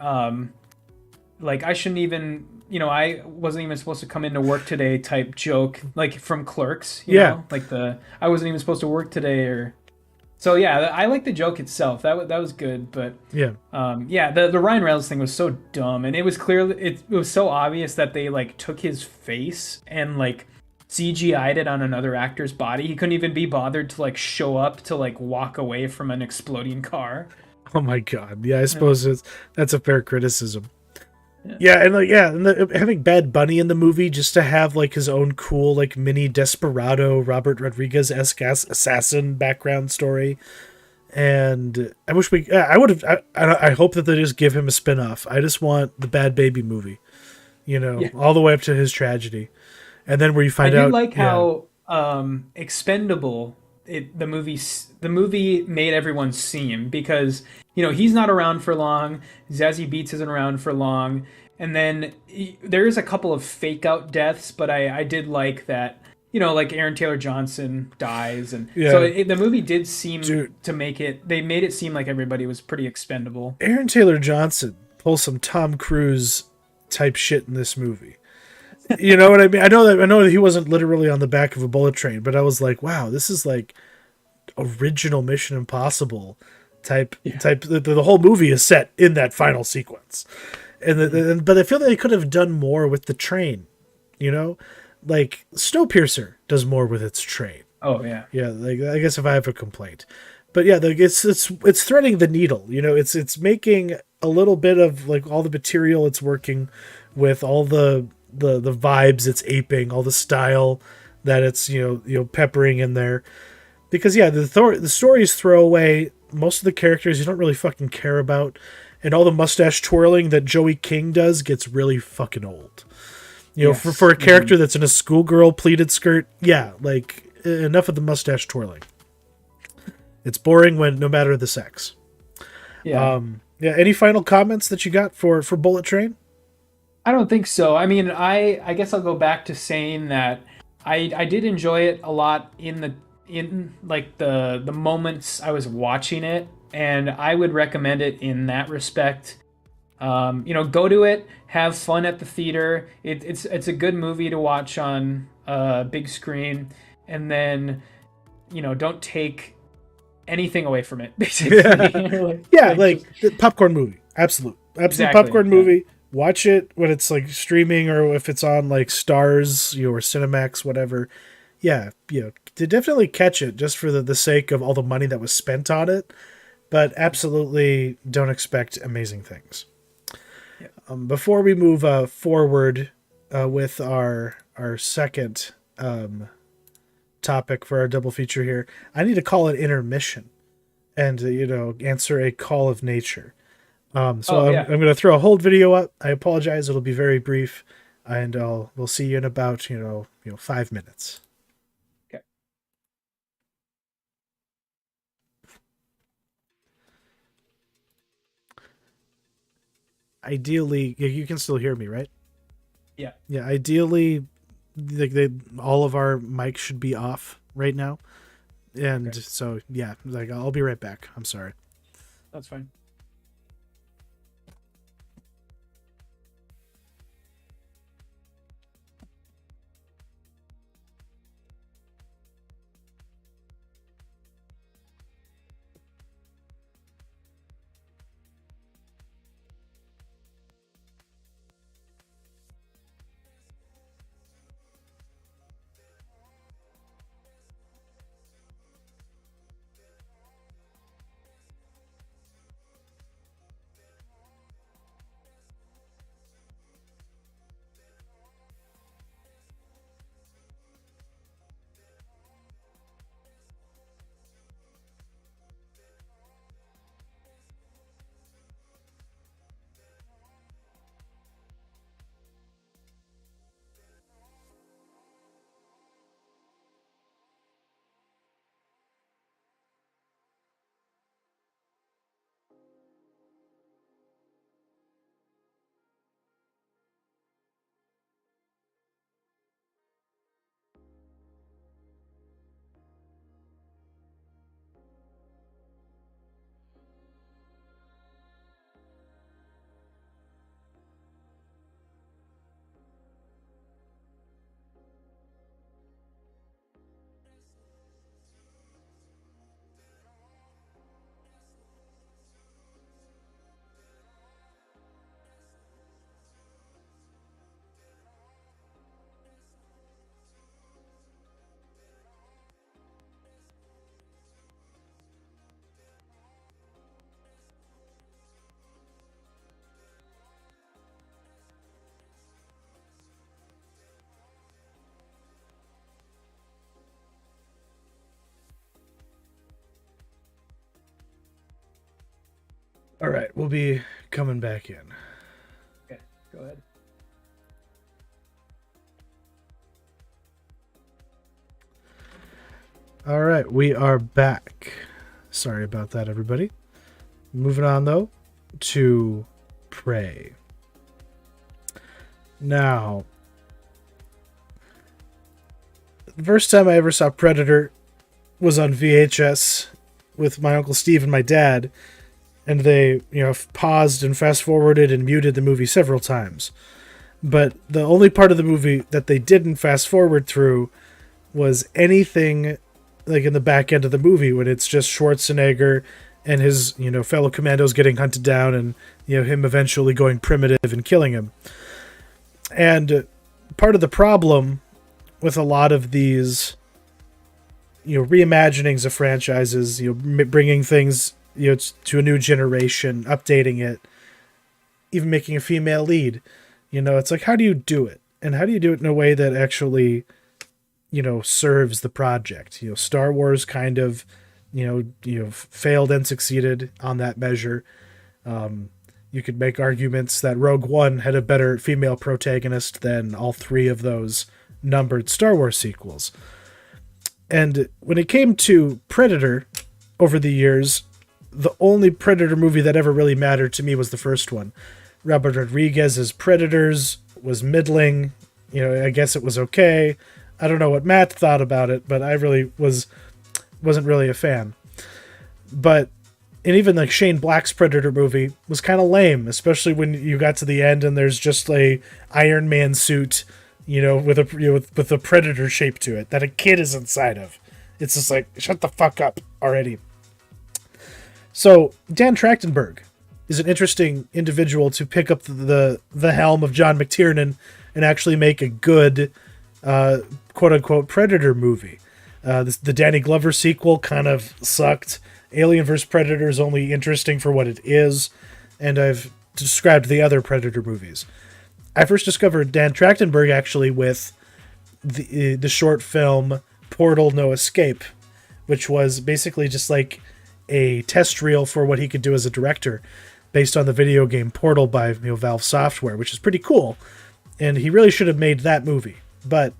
like I shouldn't even, I wasn't even supposed to come into work today type joke, like from Clerks,
yeah,
like the I wasn't even supposed to work today or so yeah, I like the joke itself. That was good, but
yeah.
yeah, the Ryan Reynolds thing was so dumb, and it was clearly it was so obvious that they like took his face and like CGI'd it on another actor's body. He couldn't even be bothered to like show up to like walk away from an exploding car.
Oh my god, yeah. I suppose that's a fair criticism.
Yeah.
Yeah, and having Bad Bunny in the movie just to have like his own cool like mini Desperado Robert Rodriguez-esque assassin background story. And I wish I would have. I hope that they just give him a spin-off. I just want the Bad Baby movie,
Yeah.
all the way up to his tragedy, and then where you
I
find
do
out.
like
Yeah,
how expendable the movie made everyone seem because he's not around for long. Zazie Beetz isn't around for long, and then there is a couple of fake out deaths, but I did like that. Like Aaron Taylor Johnson dies, and so
yeah,
the movie did seem
dude.
to make it. They made it seem like everybody was pretty expendable.
Aaron Taylor Johnson pulls some Tom Cruise type shit in this movie. You know what I mean? I know that he wasn't literally on the back of a bullet train, but I was like, wow, this is like original Mission Impossible type.
Yeah.
The whole movie is set in that final sequence, but I feel that they could have done more with the train. Like Snowpiercer does more with its train.
Oh yeah.
Yeah, like I guess if I have a complaint, but yeah, like it's threading the needle. It's making a little bit of like all the material it's working with, all the vibes it's aping, all the style that it's peppering in there. Because yeah, the stories throw away most of the characters you don't really fucking care about, and all the mustache twirling that Joey King does gets really fucking old.
Yes.
For a character that's in a schoolgirl pleated skirt, yeah, like enough of the mustache twirling. It's boring when no matter the sex.
Yeah.
Yeah. Any final comments that you got for Bullet Train?
I don't think so. I mean, I guess I'll go back to saying that I did enjoy it a lot in like the moments I was watching it, and I would recommend it in that respect. Go to it, have fun at the theater. It's a good movie to watch on a big screen, and then don't take anything away from it. Basically,
Yeah, like the popcorn movie. Absolute
exactly,
popcorn
yeah.
movie. Watch it when it's like streaming or if it's on like Stars, or Cinemax, whatever. Yeah, to definitely catch it just for the sake of all the money that was spent on it, but absolutely don't expect amazing things.
Yeah.
Before we move forward with our second topic for our double feature here, I need to call it intermission and answer a call of nature. So
Yeah.
I'm going to throw a hold video up. I apologize; it'll be very brief, and we'll see you in about 5 minutes.
Okay.
Ideally, you can still hear me, right?
Yeah.
Yeah. Ideally, like all of our mics should be off right now, and
Okay.
so yeah, like I'll be right back. I'm sorry.
That's fine.
All right, we'll be coming back in.
Okay, go ahead.
All right, we are back. Sorry about that, everybody. Moving on, though, to Prey. Now, the first time I ever saw Predator was on VHS with my Uncle Steve and my dad, and they, paused and fast-forwarded and muted the movie several times. But the only part of the movie that they didn't fast-forward through was anything like in the back end of the movie when it's just Schwarzenegger and his, fellow commandos getting hunted down and, him eventually going primitive and killing him. And part of the problem with a lot of these, reimaginings of franchises, bringing things, to a new generation, updating it, even making a female lead, it's like, how do you do it? And how do you do it in a way that actually, serves the project? Star Wars kind of, failed and succeeded on that measure. You could make arguments that Rogue One had a better female protagonist than all three of those numbered Star Wars sequels. And when it came to Predator over the years, the only Predator movie that ever really mattered to me was the first one. Robert Rodriguez's Predators was middling. I guess it was okay. I don't know what Matt thought about it, but I really wasn't really a fan. But, and even like Shane Black's Predator movie was kind of lame, especially when you got to the end and there's just a Iron Man suit, with a Predator shape to it that a kid is inside of. It's just like, shut the fuck up already. So Dan Trachtenberg is an interesting individual to pick up the helm of John McTiernan and actually make a good quote-unquote Predator movie. The Danny Glover sequel kind of sucked. Alien vs. Predator is only interesting for what it is, and I've described the other Predator movies. I first discovered Dan Trachtenberg actually with the short film Portal No Escape, which was basically just like a test reel for what he could do as a director based on the video game Portal by Valve Software, which is pretty cool. And he really should have made that movie. But,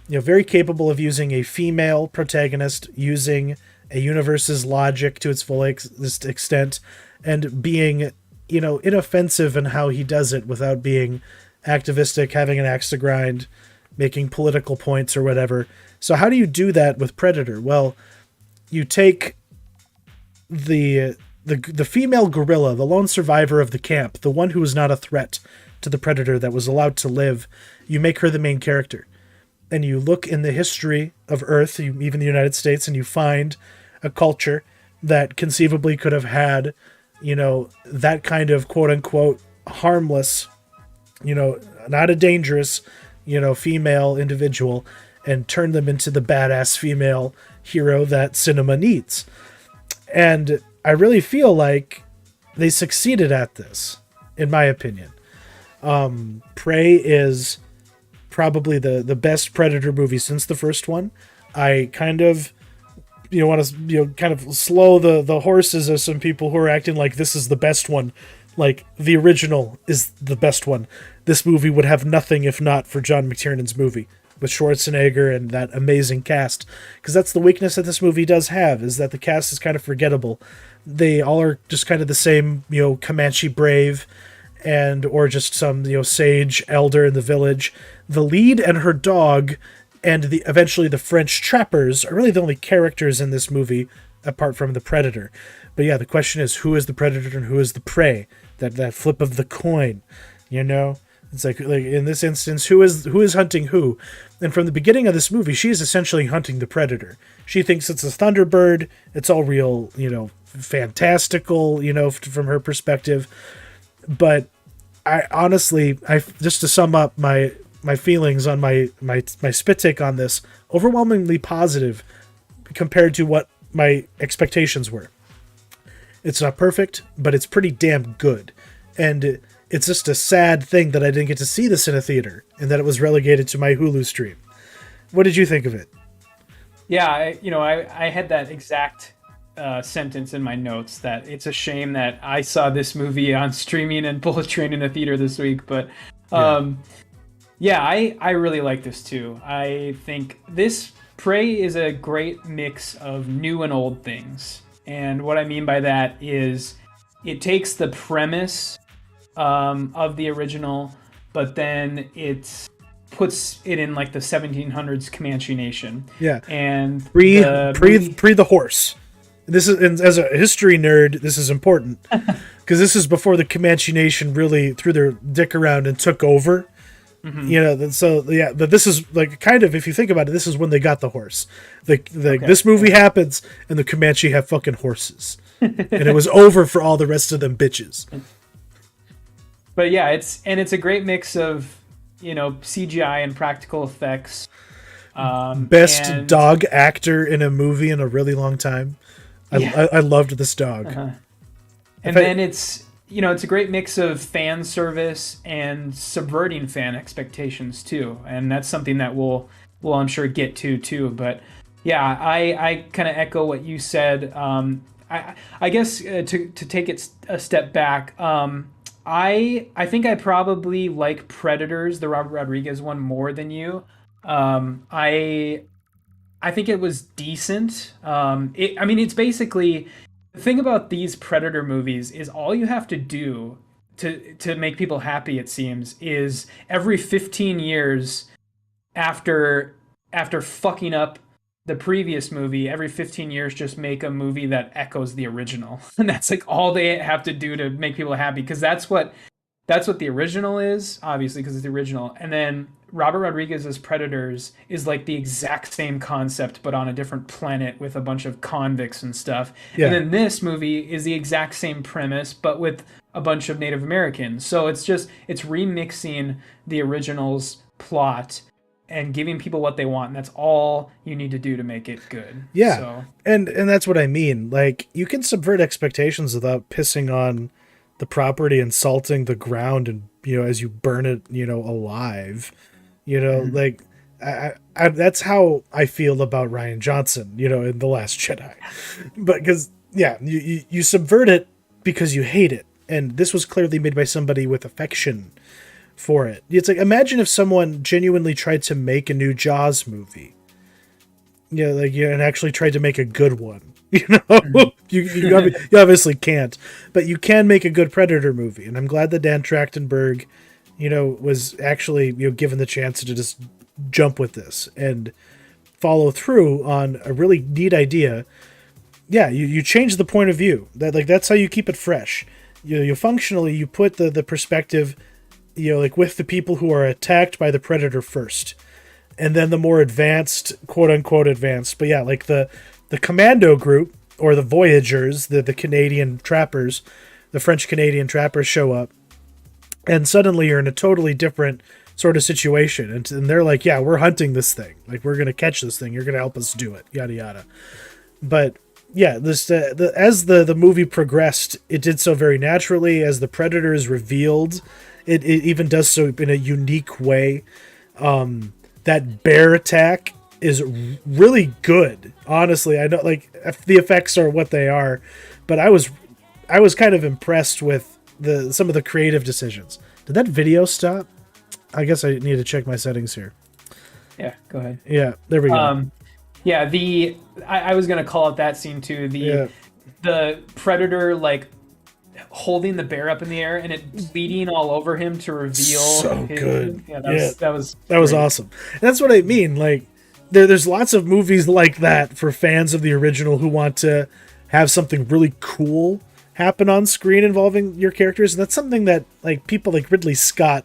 very capable of using a female protagonist, using a universe's logic to its full extent, and being, inoffensive in how he does it without being activistic, having an axe to grind, making political points or whatever. So how do you do that with Predator? Well, you take the female gorilla, the lone survivor of the camp, the one who was not a threat to the Predator that was allowed to live, you make her the main character. And you look in the history of Earth, even the United States, and you find a culture that conceivably could have had, that kind of quote-unquote harmless, not a dangerous, female individual, and turn them into the badass female hero that cinema needs. And I really feel like they succeeded at this, in my opinion. Prey is probably the best Predator movie since the first one. I kind of want to kind of slow the horses of some people who are acting like this is the best one, like the original is the best one. This movie would have nothing if not for John McTiernan's movie with Schwarzenegger and that amazing cast, because that's the weakness that this movie does have, is that the cast is kind of forgettable. They all are just kind of the same, Comanche brave and or just some sage elder in the village. The lead and her dog and eventually the French trappers are really the only characters in this movie apart from the Predator. But yeah, the question is, who is the Predator and who is the prey? That flip of the coin, It's like in this instance, who is hunting who? And from the beginning of this movie, she is essentially hunting the Predator. She thinks it's a Thunderbird. It's all real, fantastical, from her perspective. But I honestly, just to sum up my feelings on my spit take on this, overwhelmingly positive compared to what my expectations were. It's not perfect, but it's pretty damn good. And it's just a sad thing that I didn't get to see this in a theater and that it was relegated to my Hulu stream. What did you think of it?
Yeah, I had that exact sentence in my notes that it's a shame that I saw this movie on streaming and Bullet Train in the theater this week. But yeah, I really like this too. I think this Prey is a great mix of new and old things. And what I mean by that is it takes the premise of the original, but then it puts it in like the 1700s Comanche Nation.
Yeah.
And
pre the horse. This is, and as a history nerd, this is important because this is before the Comanche Nation really threw their dick around and took over. Mm-hmm. You know, so yeah, but this is like kind of, if you think about it, this is when they got the horse. This movie happens and the Comanche have fucking horses, and it was over for all the rest of them bitches.
But yeah, it's a great mix of, you know, CGI and practical effects.
Best dog actor in a movie in a really long time. I loved this dog.
Uh-huh. And then it's, you know, it's a great mix of fan service and subverting fan expectations too. And that's something that we'll I'm sure get to too. But yeah, I kind of echo what you said. I guess to take it a step back, I think I probably like Predators, the Robert Rodriguez one, more than you. I think it was decent. It's basically, the thing about these Predator movies is all you have to do to make people happy, it seems, is every 15 years after fucking up the previous movie, every 15 years just make a movie that echoes the original. And that's like all they have to do to make people happy, because that's what the original is, obviously, because it's the original. And then Robert Rodriguez's Predators is like the exact same concept, but on a different planet with a bunch of convicts and stuff. Yeah. And then this movie is the exact same premise, but with a bunch of Native Americans. So it's remixing the original's plot and giving people what they want. And that's all you need to do to make it good.
Yeah.
So.
And that's what I mean. Like, you can subvert expectations without pissing on the property and salting the ground, and, you know, as you burn it, you know, alive, you know, mm-hmm. Like I that's how I feel about Rian Johnson, you know, in The Last Jedi. But because, yeah, you subvert it because you hate it. And this was clearly made by somebody with affection for it. It's like, imagine if someone genuinely tried to make a new Jaws movie. Yeah, like, yeah, and actually tried to make a good one. You know, you obviously can't, but you can make a good Predator movie, and I'm glad that Dan Trachtenberg, you know, was actually, you know, given the chance to just jump with this and follow through on a really neat idea. Yeah, you change the point of view. That's how you keep it fresh. You functionally, you put the perspective, you know, like with the people who are attacked by the Predator first, and then the more advanced, quote unquote advanced, but yeah, like the commando group, or the Voyagers, the Canadian trappers, the French-Canadian trappers show up, and suddenly you're in a totally different sort of situation. And they're like, yeah, we're hunting this thing. Like, we're going to catch this thing. You're going to help us do it, yada, yada. But, yeah, this as the movie progressed, it did so very naturally. As the Predator is revealed, it even does so in a unique way. That bear attack is really good. Honestly, I know, like, the effects are what they are, but I was kind of impressed with some of the creative decisions. Did that video stop? I guess I need to check my settings here.
Yeah, go ahead.
Yeah, there we go.
Yeah, I was gonna call out that scene too. The Predator, like, holding the bear up in the air and it bleeding all over him to reveal.
So good.
Yeah, that was
awesome. And that's what I mean. Like, there's lots of movies like that for fans of the original who want to have something really cool happen on screen involving your characters. And that's something that, like, people like Ridley Scott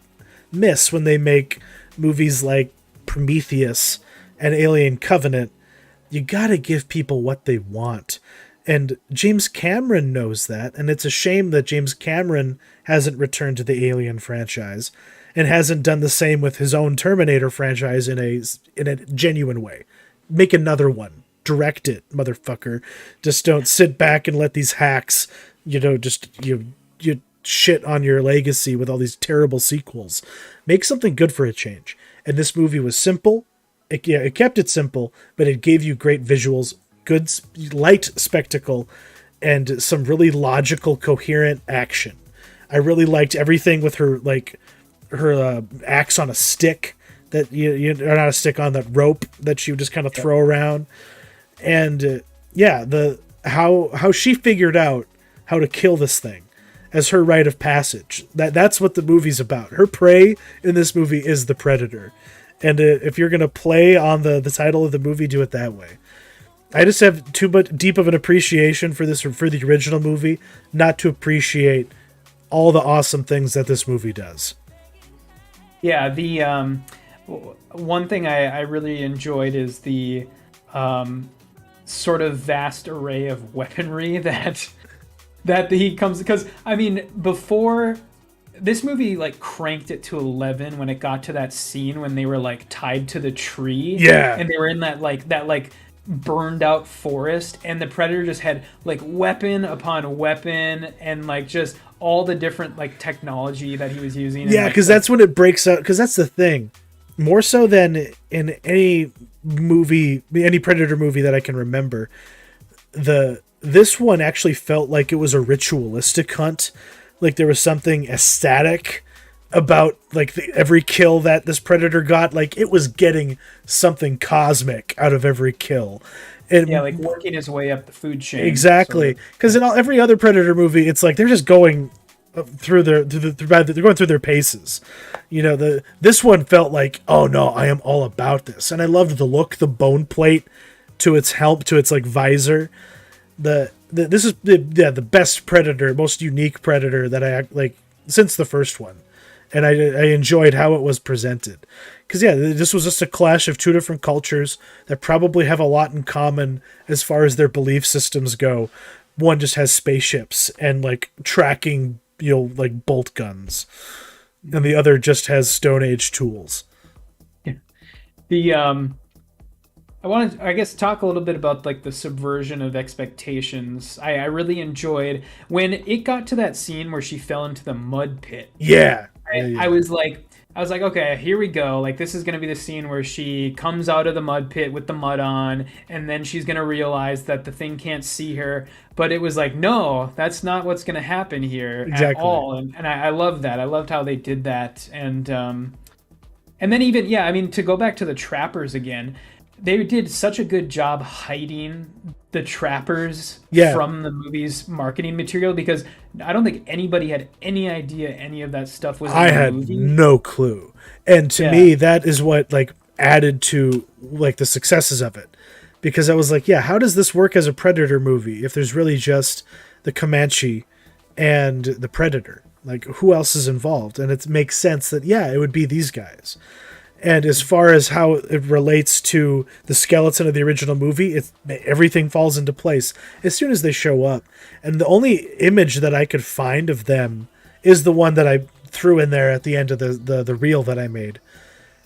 miss when they make movies like Prometheus and Alien Covenant. You gotta give people what they want. And James Cameron knows that, and it's a shame that James Cameron hasn't returned to the Alien franchise and hasn't done the same with his own Terminator franchise in a genuine way. Make another one. Direct it, motherfucker. Just don't sit back and let these hacks, you know, just you shit on your legacy with all these terrible sequels. Make something good for a change. And this movie was simple. It kept it simple, but it gave you great visuals good light spectacle and some really logical, coherent action. I really liked everything with her, like her axe on a stick that or not a stick, on that rope that she would just kind of throw around, and how she figured out how to kill this thing as her rite of passage. That's what the movie's about. Her prey in this movie is the predator, and if you're gonna play on the title of the movie, do it that way. I just have too much deep of an appreciation for the original movie not to appreciate all the awesome things that this movie does.
Yeah, the one thing I really enjoyed is the sort of vast array of weaponry that he comes, because I mean, before this movie like cranked it to 11 when it got to that scene when they were like tied to the tree, and they were in that burned out forest, and the predator just had like weapon upon weapon and like just all the different like technology that he was using.
Yeah, because that's when it breaks out, because that's the thing. More so than in any Predator movie that I can remember, this one actually felt like it was a ritualistic hunt. Like there was something ecstatic about like every kill that this Predator got. Like it was getting something cosmic out of every kill. And
like working his way up the food chain.
Exactly. Because in every other Predator movie, it's like they're just going they're going through their paces. This one felt like, oh no, I am all about this. And I loved the look, the bone plate to its to its like visor. This is the best Predator, most unique Predator that I like since the first one. And I enjoyed how it was presented. Because, this was just a clash of two different cultures that probably have a lot in common as far as their belief systems go. One just has spaceships and, like, tracking, like, bolt guns. And the other just has Stone Age tools.
I want to, I guess, talk a little bit about, like, the subversion of expectations. I really enjoyed when it got to that scene where she fell into the mud pit.
Yeah.
I was like, okay, here we go. Like, this is going to be the scene where she comes out of the mud pit with the mud on, and then she's going to realize that the thing can't see her. But it was like, no, that's not what's going to happen here at all. And I love that. I loved how they did that. And then even, to go back to the trappers again, they did such a good job hiding the trappers from the movie's marketing material, because I don't think anybody had any idea any of that stuff was in the movie.
No clue. And to me, that is what like added to like the successes of it, because I was like, how does this work as a Predator movie if there's really just the Comanche and the Predator? Like, who else is involved? And it makes sense that it would be these guys. And as far as how it relates to the skeleton of the original movie, everything falls into place as soon as they show up. And the only image that I could find of them is the one that I threw in there at the end of the reel that I made.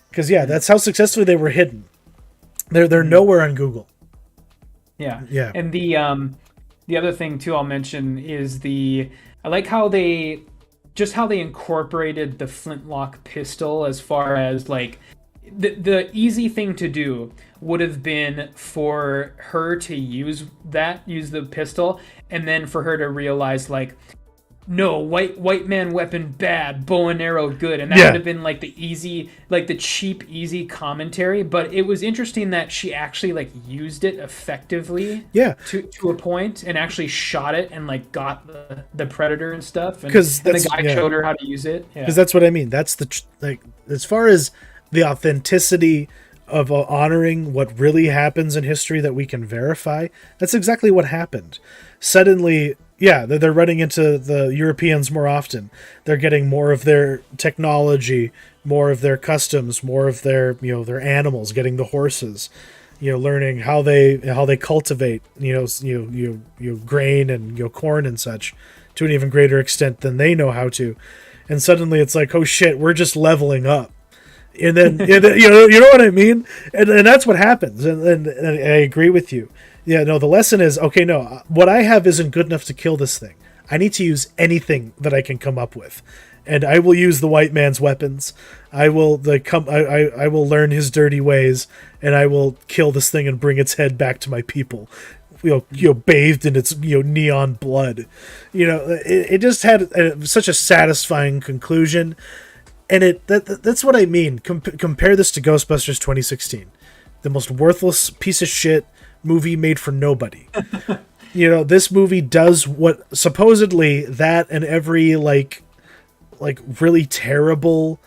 Because, that's how successfully they were hidden. They're nowhere on Google.
Yeah. And the other thing, too, I'll mention is I like how they incorporated the flintlock pistol, as far as like the easy thing to do would have been for her to use the pistol, and then for her to realize like, no, white man weapon bad, bow and arrow good, and that would have been like the easy, like the cheap easy commentary. But it was interesting that she actually like used it effectively to a point, and actually shot it and like got the predator and stuff, and the guy showed her how to use it,
because that's what I mean. That's like, as far as the authenticity of honoring what really happens in history that we can verify, that's exactly what happened. Suddenly, they're running into the Europeans more often. They're getting more of their technology, more of their customs, more of their their animals, getting the horses, learning how they cultivate grain and corn and such to an even greater extent than they know how to. And suddenly it's like, oh shit, we're just leveling up. And then you know what I mean? And that's what happens. And I agree with you. The lesson is, okay, no, what I have isn't good enough to kill this thing. I need to use anything that I can come up with. and I will use the white man's weapons. I will I will learn his dirty ways, and I will kill this thing and bring its head back to my people. Bathed in its neon blood. It just had such a satisfying conclusion, and that's what I mean. Compare this to Ghostbusters 2016, the most worthless piece of shit movie made for nobody. This movie does what supposedly that and every like really terrible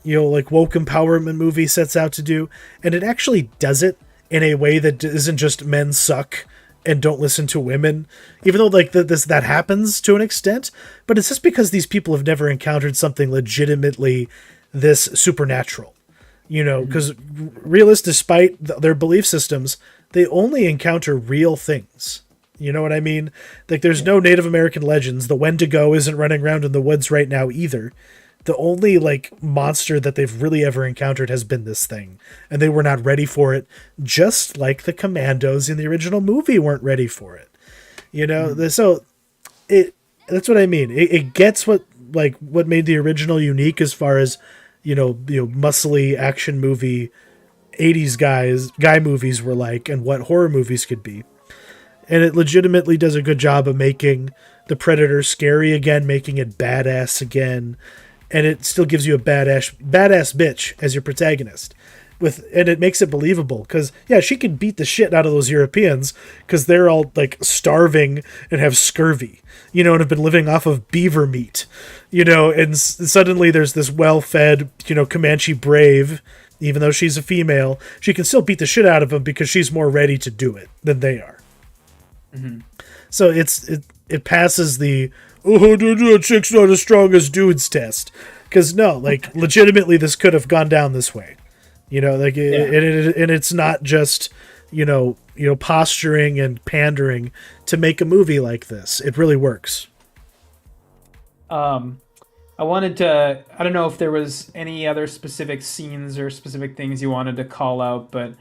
woke empowerment movie sets out to do, and it actually does it in a way that isn't just men suck and don't listen to women, even though that happens to an extent, but it's just because these people have never encountered something legitimately this supernatural, because realists, despite their belief systems, they only encounter real things. You know what I mean? Like, there's no Native American legends. The Wendigo isn't running around in the woods right now either. The only monster that they've really ever encountered has been this thing, and they were not ready for it, just like the Commandos in the original movie weren't ready for it. So that's what I mean. It gets what made the original unique as far as muscly action movie 80s guy movies were like, and what horror movies could be. And it legitimately does a good job of making the Predator scary again, making it badass again. And it still gives you a badass bitch as your protagonist. And it makes it believable. Because, yeah, she can beat the shit out of those Europeans because they're all, starving and have scurvy, and have been living off of beaver meat, and suddenly there's this well-fed, Comanche brave, even though she's a female, she can still beat the shit out of them because she's more ready to do it than they are. Mm-hmm. So it passes the a chick's not as strong as dudes test, because no, legitimately this could have gone down this way, and it's not just posturing and pandering to make a movie like this. It really works.
I wanted to, I don't know if there was any other specific scenes or specific things you wanted to call out, but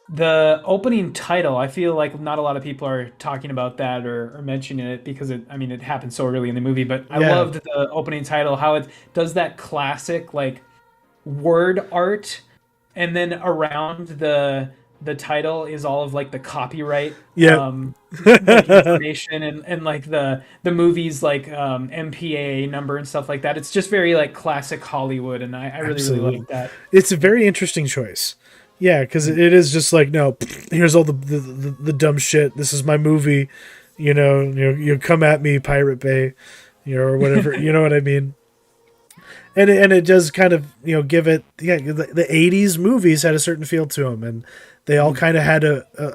the opening title, I feel like not a lot of people are talking about that or mentioning it because it happened so early in the movie, but I loved the opening title, how it does that classic word art, and then around the title is all of the copyright information and the movie's MPA number and stuff like that. It's just very classic Hollywood, and I really like that.
It's a very interesting choice. Yeah, because it is just no, here's all the dumb shit. This is my movie, you come at me, Pirate Bay, or whatever. You know what I mean? And it does kind of give it the 80s movies had a certain feel to them, and they all kind of had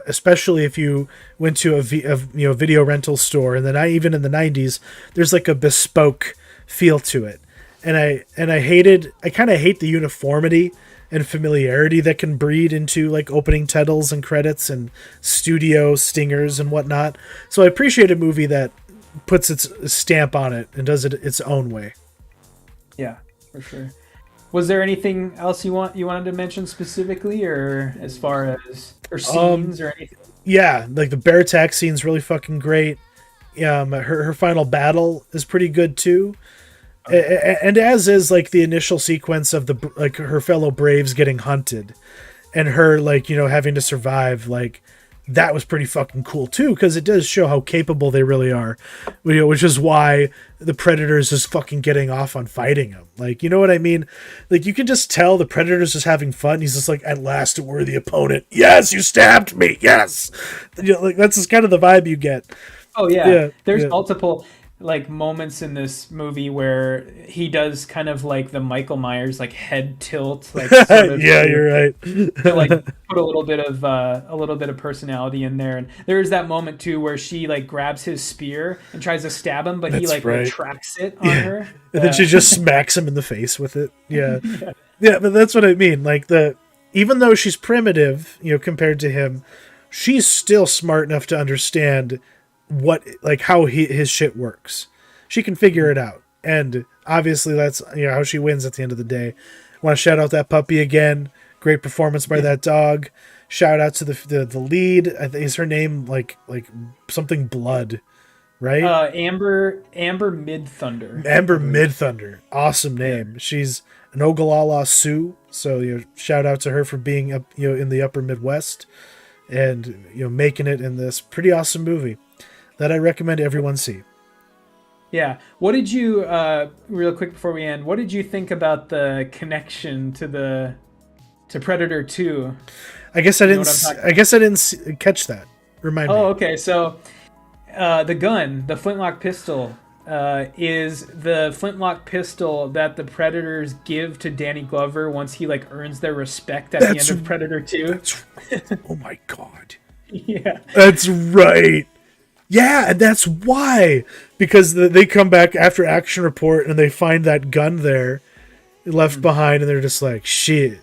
especially if you went to a video rental store, and then even in the 90s, there's a bespoke feel to it, and I kind of hate the uniformity and familiarity that can breed into opening titles and credits and studio stingers and whatnot. So I appreciate a movie that puts its stamp on it and does it its own way.
Yeah, for sure. Was there anything else you wanted to mention specifically, or as far as scenes or anything?
Yeah, the bear attack scene's really fucking great. Her final battle is pretty good too. And as is the initial sequence of the her fellow Braves getting hunted, and her having to survive, that was pretty fucking cool too, because it does show how capable they really are, which is why the Predator's just fucking getting off on fighting him. You know what I mean? You can just tell the Predator's just having fun. He's just at last a worthy opponent. Yes, you stabbed me. Yes, that's just kind of the vibe you get.
Oh yeah, there's multiple moments in this movie where he does kind of the Michael Myers head tilt, sort of
you're right,
to put a little bit of personality in there. And there is that moment too where she grabs his spear and tries to stab him, but he retracts it on her,
and then she just smacks him in the face with it. Yeah, but that's what I mean. Even though she's primitive, compared to him, she's still smart enough to understand how his shit works. She can figure it out, and obviously that's how she wins at the end of the day. Want to shout out that puppy again. Great performance by that dog. Shout out to the lead. I think is her name like something Blood. right?
Amber Mid Thunder.
Amber Mid Thunder, awesome name. She's an Ogallala Sioux, so shout out to her for being up in the Upper Midwest, and making it in this pretty awesome movie that I recommend everyone see.
Yeah. What did you real quick before we end? What did you think about the connection to Predator 2?
I guess I didn't catch that. Remind me.
Oh, okay. So the gun, the flintlock pistol, is the flintlock pistol that the Predators give to Danny Glover once he earns their respect at the end of Predator 2.
Oh my god.
Yeah.
That's right. Yeah, and that's why. Because they come back after Action Report and they find that gun there left behind, and they're just like, shit,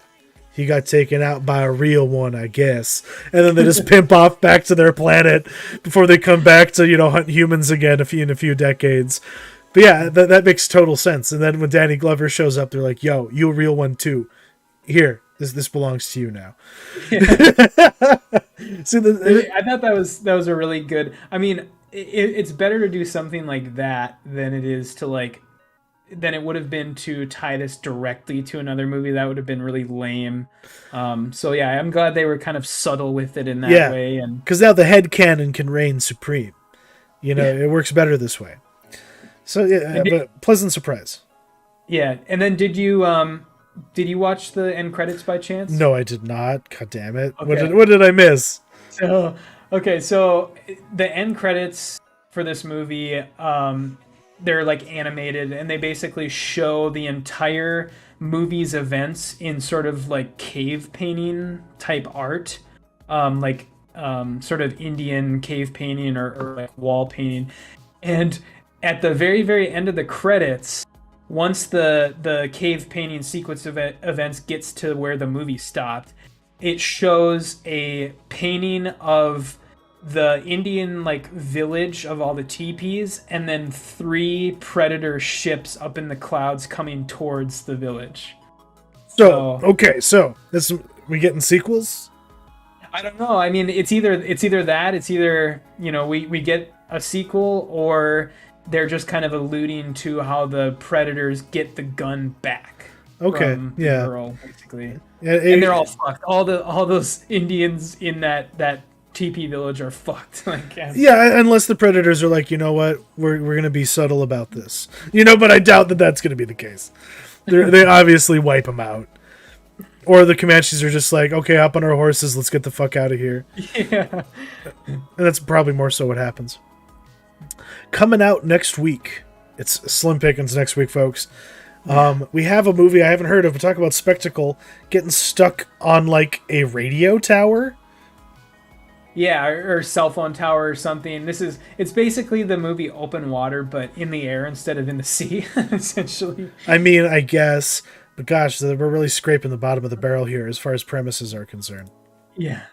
he got taken out by a real one, I guess. And then they just pimp off back to their planet before they come back to, hunt humans again in a few decades. But yeah, that makes total sense. And then when Danny Glover shows up, they're like, yo, you a real one too. Here, this belongs to you now.
Yeah. See, I thought that was a really good. I mean, it's better to do something like that than it is to than it would have been to tie this directly to another movie. That would have been really lame. So yeah, I'm glad they were kind of subtle with it in that way, and
because now the headcanon can reign supreme. It works better this way. So yeah, but pleasant surprise.
Yeah, and then did you watch the end credits by chance?
No, I did not. God damn it! Okay. What did I miss?
So the end credits for this movie, they're animated, and they basically show the entire movie's events in sort of cave painting type art, sort of Indian cave painting or wall painting. And at the very, very end of the credits, once the cave painting sequence of events gets to where the movie stopped, it shows a painting of the Indian village of all the teepees, and then 3 Predator ships up in the clouds coming towards the village.
So this, we getting sequels?
I don't know. I mean, it's either that, it's either we get a sequel, or they're just kind of alluding to how the Predators get the gun back.
Okay,
from the girl, basically.
Yeah,
and they're all fucked. All those Indians in that teepee village are fucked.
Yeah, unless the Predators are like, you know what, we're gonna be subtle about this. But I doubt that that's gonna be the case. They obviously wipe them out. Or the Comanches are just like, okay, hop on our horses, let's get the fuck out of here.
Yeah.
And that's probably more so what happens. Coming out next week. It's slim pickings next week, folks. We have a movie I haven't heard of. We talk about Spectacle getting stuck on a radio tower.
Yeah, or cell phone tower or something. It's basically the movie Open Water, but in the air instead of in the sea, essentially.
I mean, I guess, but gosh, we're really scraping the bottom of the barrel here as far as premises are concerned.
Yeah.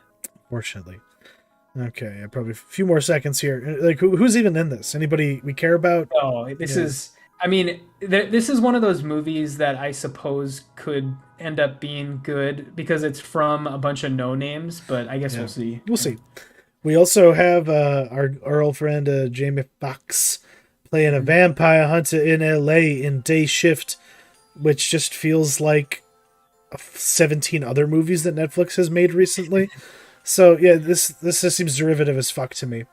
Fortunately. Okay, probably a few more seconds here. Who's even in this? Anybody we care about?
Oh, this is one of those movies that I suppose could end up being good because it's from a bunch of no names, but I guess we'll see.
We'll see. We also have our old friend Jamie Foxx playing a vampire hunter in LA in Day Shift, which just feels like 17 other movies that Netflix has made recently. So yeah, this just seems derivative as fuck to me.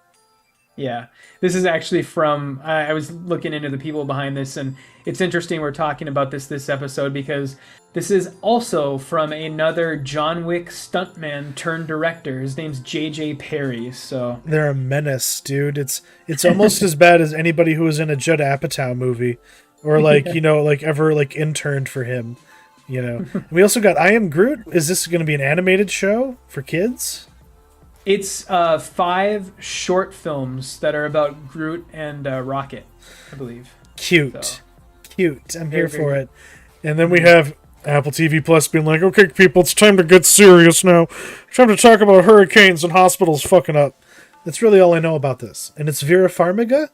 Yeah, this is actually from, I was looking into the people behind this, and it's interesting we're talking about this episode because this is also from another John Wick stuntman turned director. His name's J.J. Perry, so...
They're a menace, dude. It's almost as bad as anybody who was in a Judd Apatow movie, or ever interned for him, We also got I Am Groot. Is this going to be an animated show for kids?
It's 5 short films that are about Groot and Rocket, I believe.
Cute. I'm here for it. And then we have Apple TV Plus being like, okay, people, it's time to get serious now. It's time to talk about hurricanes and hospitals fucking up. That's really all I know about this. And it's Vera Farmiga?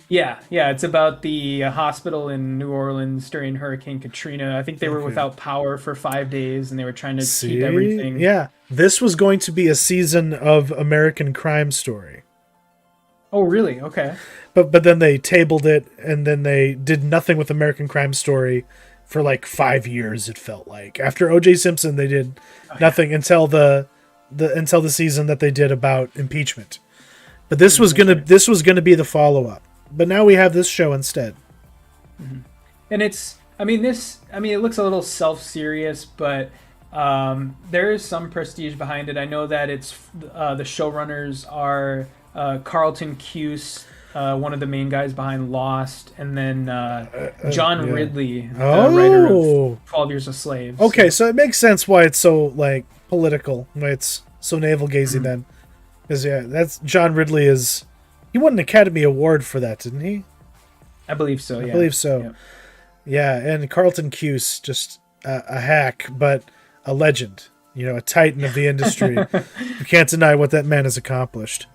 Yeah, it's about the hospital in New Orleans during Hurricane Katrina. I think they were without power for 5 days, and they were trying to keep everything.
Yeah, this was going to be a season of American Crime Story.
Oh, really? Okay.
But then they tabled it, and then they did nothing with American Crime Story for like 5 years. It felt like after O.J. Simpson, they did
Oh, yeah.
nothing until the season that they did about impeachment. But this was
That's
gonna
right.
this was gonna be the follow up. But now we have this show instead.
And it's, I mean, it looks a little self-serious, but there is some prestige behind it. I know that it's the showrunners are Carlton Cuse, one of the main guys behind Lost, and then John
Yeah.
Ridley, the writer
Oh,
of 12 Years a Slave.
okay. So it makes sense why it's so like political, why it's so navel gazing.
Mhm.
Then, because yeah, that's John Ridley is. He won an Academy Award for that, didn't he?
I believe so.
I
Yeah.
believe so.
Yeah.
Yeah, and Carlton Cuse, just a hack, but a legend. You know, a titan of the industry. You can't deny what that man has accomplished.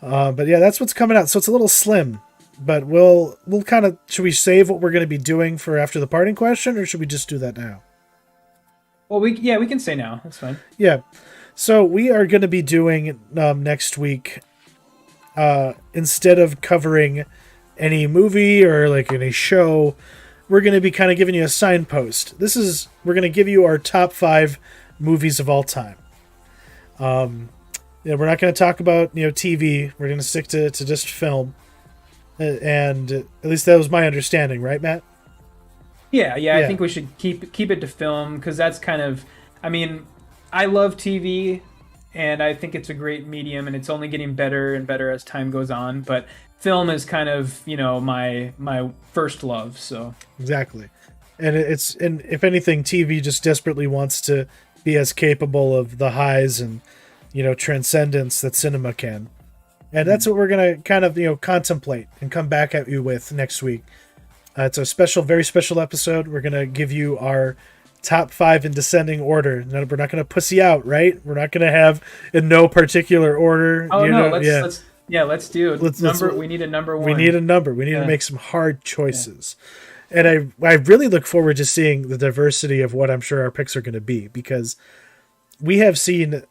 But yeah, that's what's coming out. So it's a little slim, but we'll kind of, should we save what we're going to be doing for after the parting question, or should we just do that now?
Well, we can say now. That's fine.
Yeah. So we are going to be doing next week, instead of covering any movie or like any show, we're going to be kind of giving you a signpost. We're going to give you our top 5 movies of all time. Yeah, we're not going to talk about TV. We're going to stick to just film, and at least that was my understanding, right, Matt?
Yeah.
Yeah.
I think we should keep it to film because that's kind of. I mean, I love TV, and I think it's a great medium, and it's only getting better and better as time goes on. But film is kind of my first love. So
Exactly. And if anything, TV just desperately wants to be as capable of the highs and transcendence that cinema can. And that's what we're gonna kind of contemplate and come back at you with next week. It's a very special episode. We're gonna give you our top 5 in descending order. No, we're not gonna pussy out, right? We're not gonna have in no particular order.
oh no,
Yeah.
let's do it. We need a number one.
We need a number. We need to make some hard choices. And I really look forward to seeing the diversity of what I'm sure our picks are going to be, because we have seen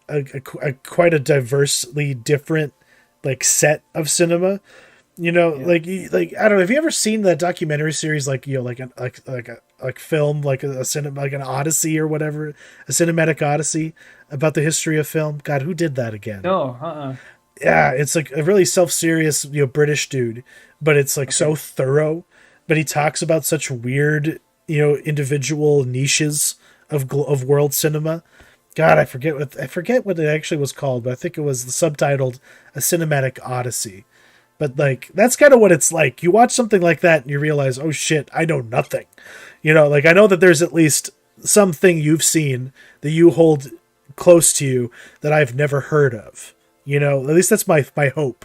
quite a diversely different like set of cinema. Like I don't know. Have you ever seen that documentary series like film like a cinema like an Odyssey or whatever, a cinematic Odyssey about the history of film? God, who did that again?
No.
Yeah, it's like a really self-serious, British dude, but it's like so thorough. But he talks about such weird, individual niches of world cinema. God, I forget what it actually was called, but I think it was subtitled "A Cinematic Odyssey." But like that's kind of what it's like. You watch something like that and you realize, oh shit, I know nothing. Like I know that there's at least something you've seen that you hold close to you that I've never heard of. At least that's my hope.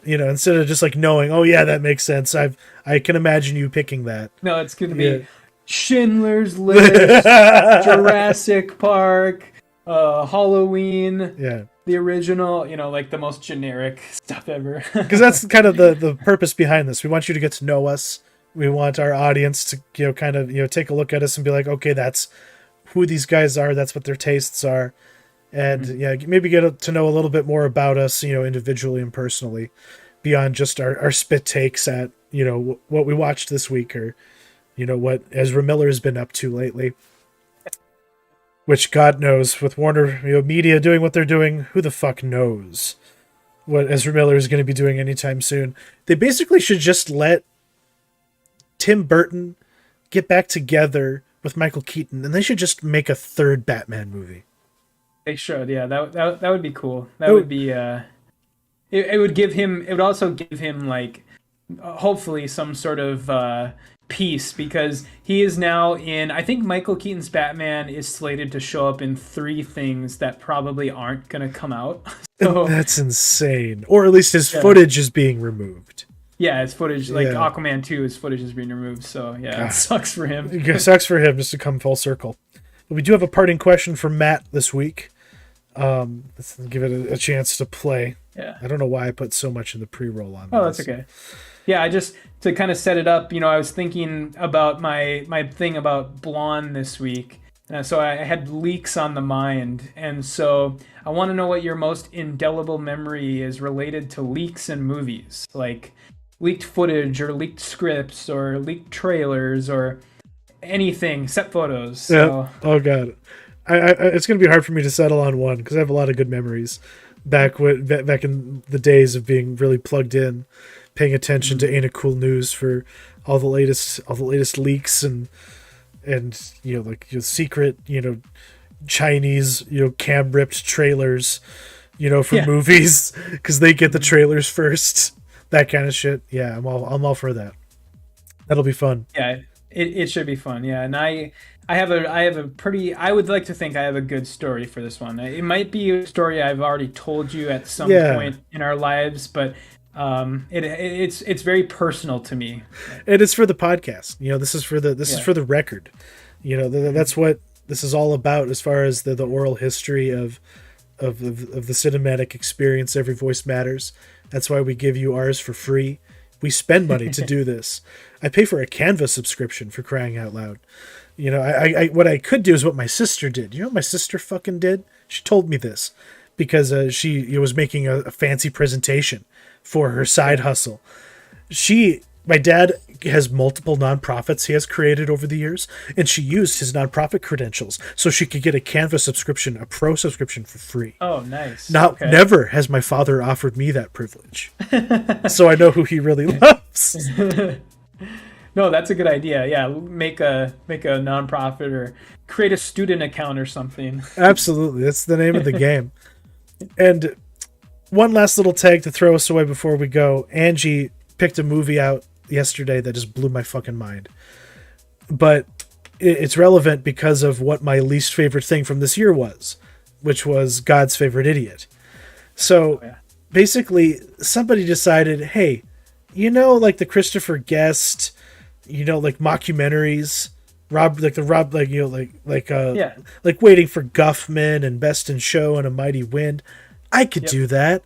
Instead of just like knowing, oh yeah, that makes sense. I can imagine you picking that.
No, it's going to be Schindler's List, Jurassic Park, Halloween, the original, like the most generic stuff ever.
Because that's kind of the purpose behind this. We want you to get to know us. We want our audience to kind of take a look at us and be like, okay, that's who these guys are. That's what their tastes are. And maybe get to know a little bit more about us, individually and personally, beyond just our spit takes at, what we watched this week, or, what Ezra Miller has been up to lately. Which, God knows, with Warner Media doing what they're doing, who the fuck knows what Ezra Miller is going to be doing anytime soon. They basically should just let Tim Burton get back together with Michael Keaton, and they should just make a third Batman movie.
They should, yeah. That would be cool. That would be. It would give him. It would also give him like, hopefully some sort of peace, because he is now in. I think Michael Keaton's Batman is slated to show up in 3 things that probably aren't gonna come out. So
that's insane. Or at least his footage is being removed.
Yeah, his footage, like Aquaman 2, his footage is being removed. So yeah, it sucks for him.
It sucks for him just to come full circle. But we do have a parting question from Matt this week. Let's give it a chance to play.
Yeah.
I don't know why I put so much in the pre-roll on.
Oh, that's okay. Yeah, I just to kind of set it up. I was thinking about my thing about Blonde this week, So I had leaks on the mind, and so I want to know what your most indelible memory is related to leaks in movies, like leaked footage or leaked scripts or leaked trailers or anything, set photos.
Yeah.
So
Oh god. It's gonna be hard for me to settle on one because I have a lot of good memories back in the days of being really plugged in, paying attention to Ain't It Cool News for all the latest leaks and like secret Chinese cam ripped trailers for
yeah,
movies because they get the trailers first, that kind of shit. Yeah, I'm all for that. That'll be fun.
yeah, it should be fun. Yeah, and I have a pretty. I would like to think I have a good story for this one. It might be a story I've already told you at some
Yeah,
point in our lives, but it's very personal to me.
and it's for the podcast. This is
Yeah.
for the record. That's what this is all about as far as the oral history of the cinematic experience. Every voice matters. That's why we give you ours for free. We spend money to do this. I pay for a Canva subscription, for crying out loud. I what I could do is what my sister did. You know what my sister fucking did? She told me this because she was making a fancy presentation for her side hustle. My dad has multiple nonprofits he has created over the years, and she used his nonprofit credentials so she could get a Canva subscription, a pro subscription, for free.
Oh, nice. Okay.
Never has my father offered me that privilege. So I know who he really loves.
No, that's a good idea. Yeah, make a nonprofit or create a student account or something.
Absolutely. That's the name of the game. And one last little tag to throw us away before we go. Angie picked a movie out yesterday that just blew my fucking mind. But it's relevant because of what my least favorite thing from this year was, which was God's Favorite Idiot. So
Oh, yeah.
basically, somebody decided, hey, like the Christopher Guest, like mockumentaries,
Yeah.
like Waiting for Guffman and Best in Show and A Mighty Wind. I could
Yep.
do that,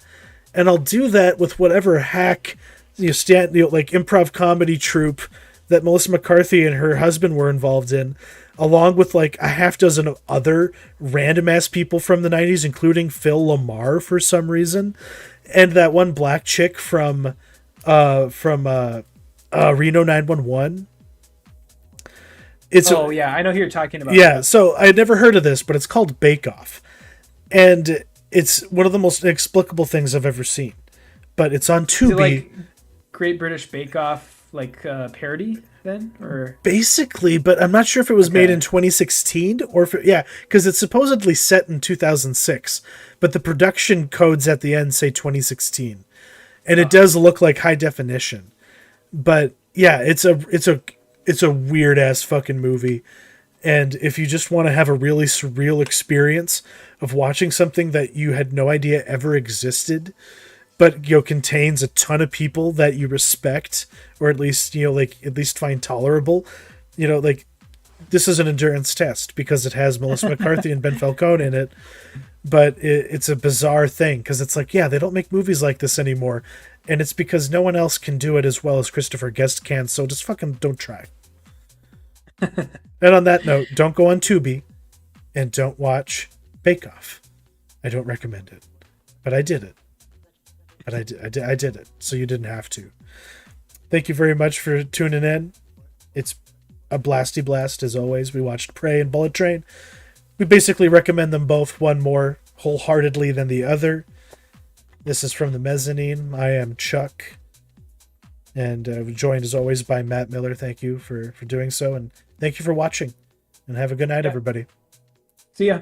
and I'll do that with whatever hack, like improv comedy troupe that Melissa McCarthy and her husband were involved in, along with like a half dozen of other random ass people from the '90s, including Phil Lamar for some reason, and that one black chick from Reno 911.
Oh, yeah. I know who you're talking about.
Yeah, so I had never heard of this, but it's called Bake Off. And it's one of the most inexplicable things I've ever seen. But it's on
Is it
Tubi.
like Great British Bake Off, like parody then, or
Basically, but I'm not sure if it was made
Okay.
in 2016 or if because it's supposedly set in 2006, but the production codes at the end say 2016. And it does look like high definition. But yeah, it's a weird ass fucking movie. And if you just want to have a really surreal experience of watching something that you had no idea ever existed, but contains a ton of people that you respect, or at least at least find tolerable, like this is an endurance test because it has Melissa McCarthy and Ben Falcone in it. But it's a bizarre thing because it's like, yeah, they don't make movies like this anymore, and it's because no one else can do it as well as Christopher Guest can. So just fucking don't try. And on that note, don't go on Tubi and don't watch Bake Off. I don't recommend it, but I did it. But I did it, so you didn't have to. Thank you very much for tuning in. It's a blasty blast as always. We watched Prey and Bullet Train. We basically recommend them both, one more wholeheartedly than the other. This is from the Mezzanine. I am Chuck, and joined as always by Matt Miller. Thank you for doing so, and thank you for watching. And have a good night, everybody.
See ya.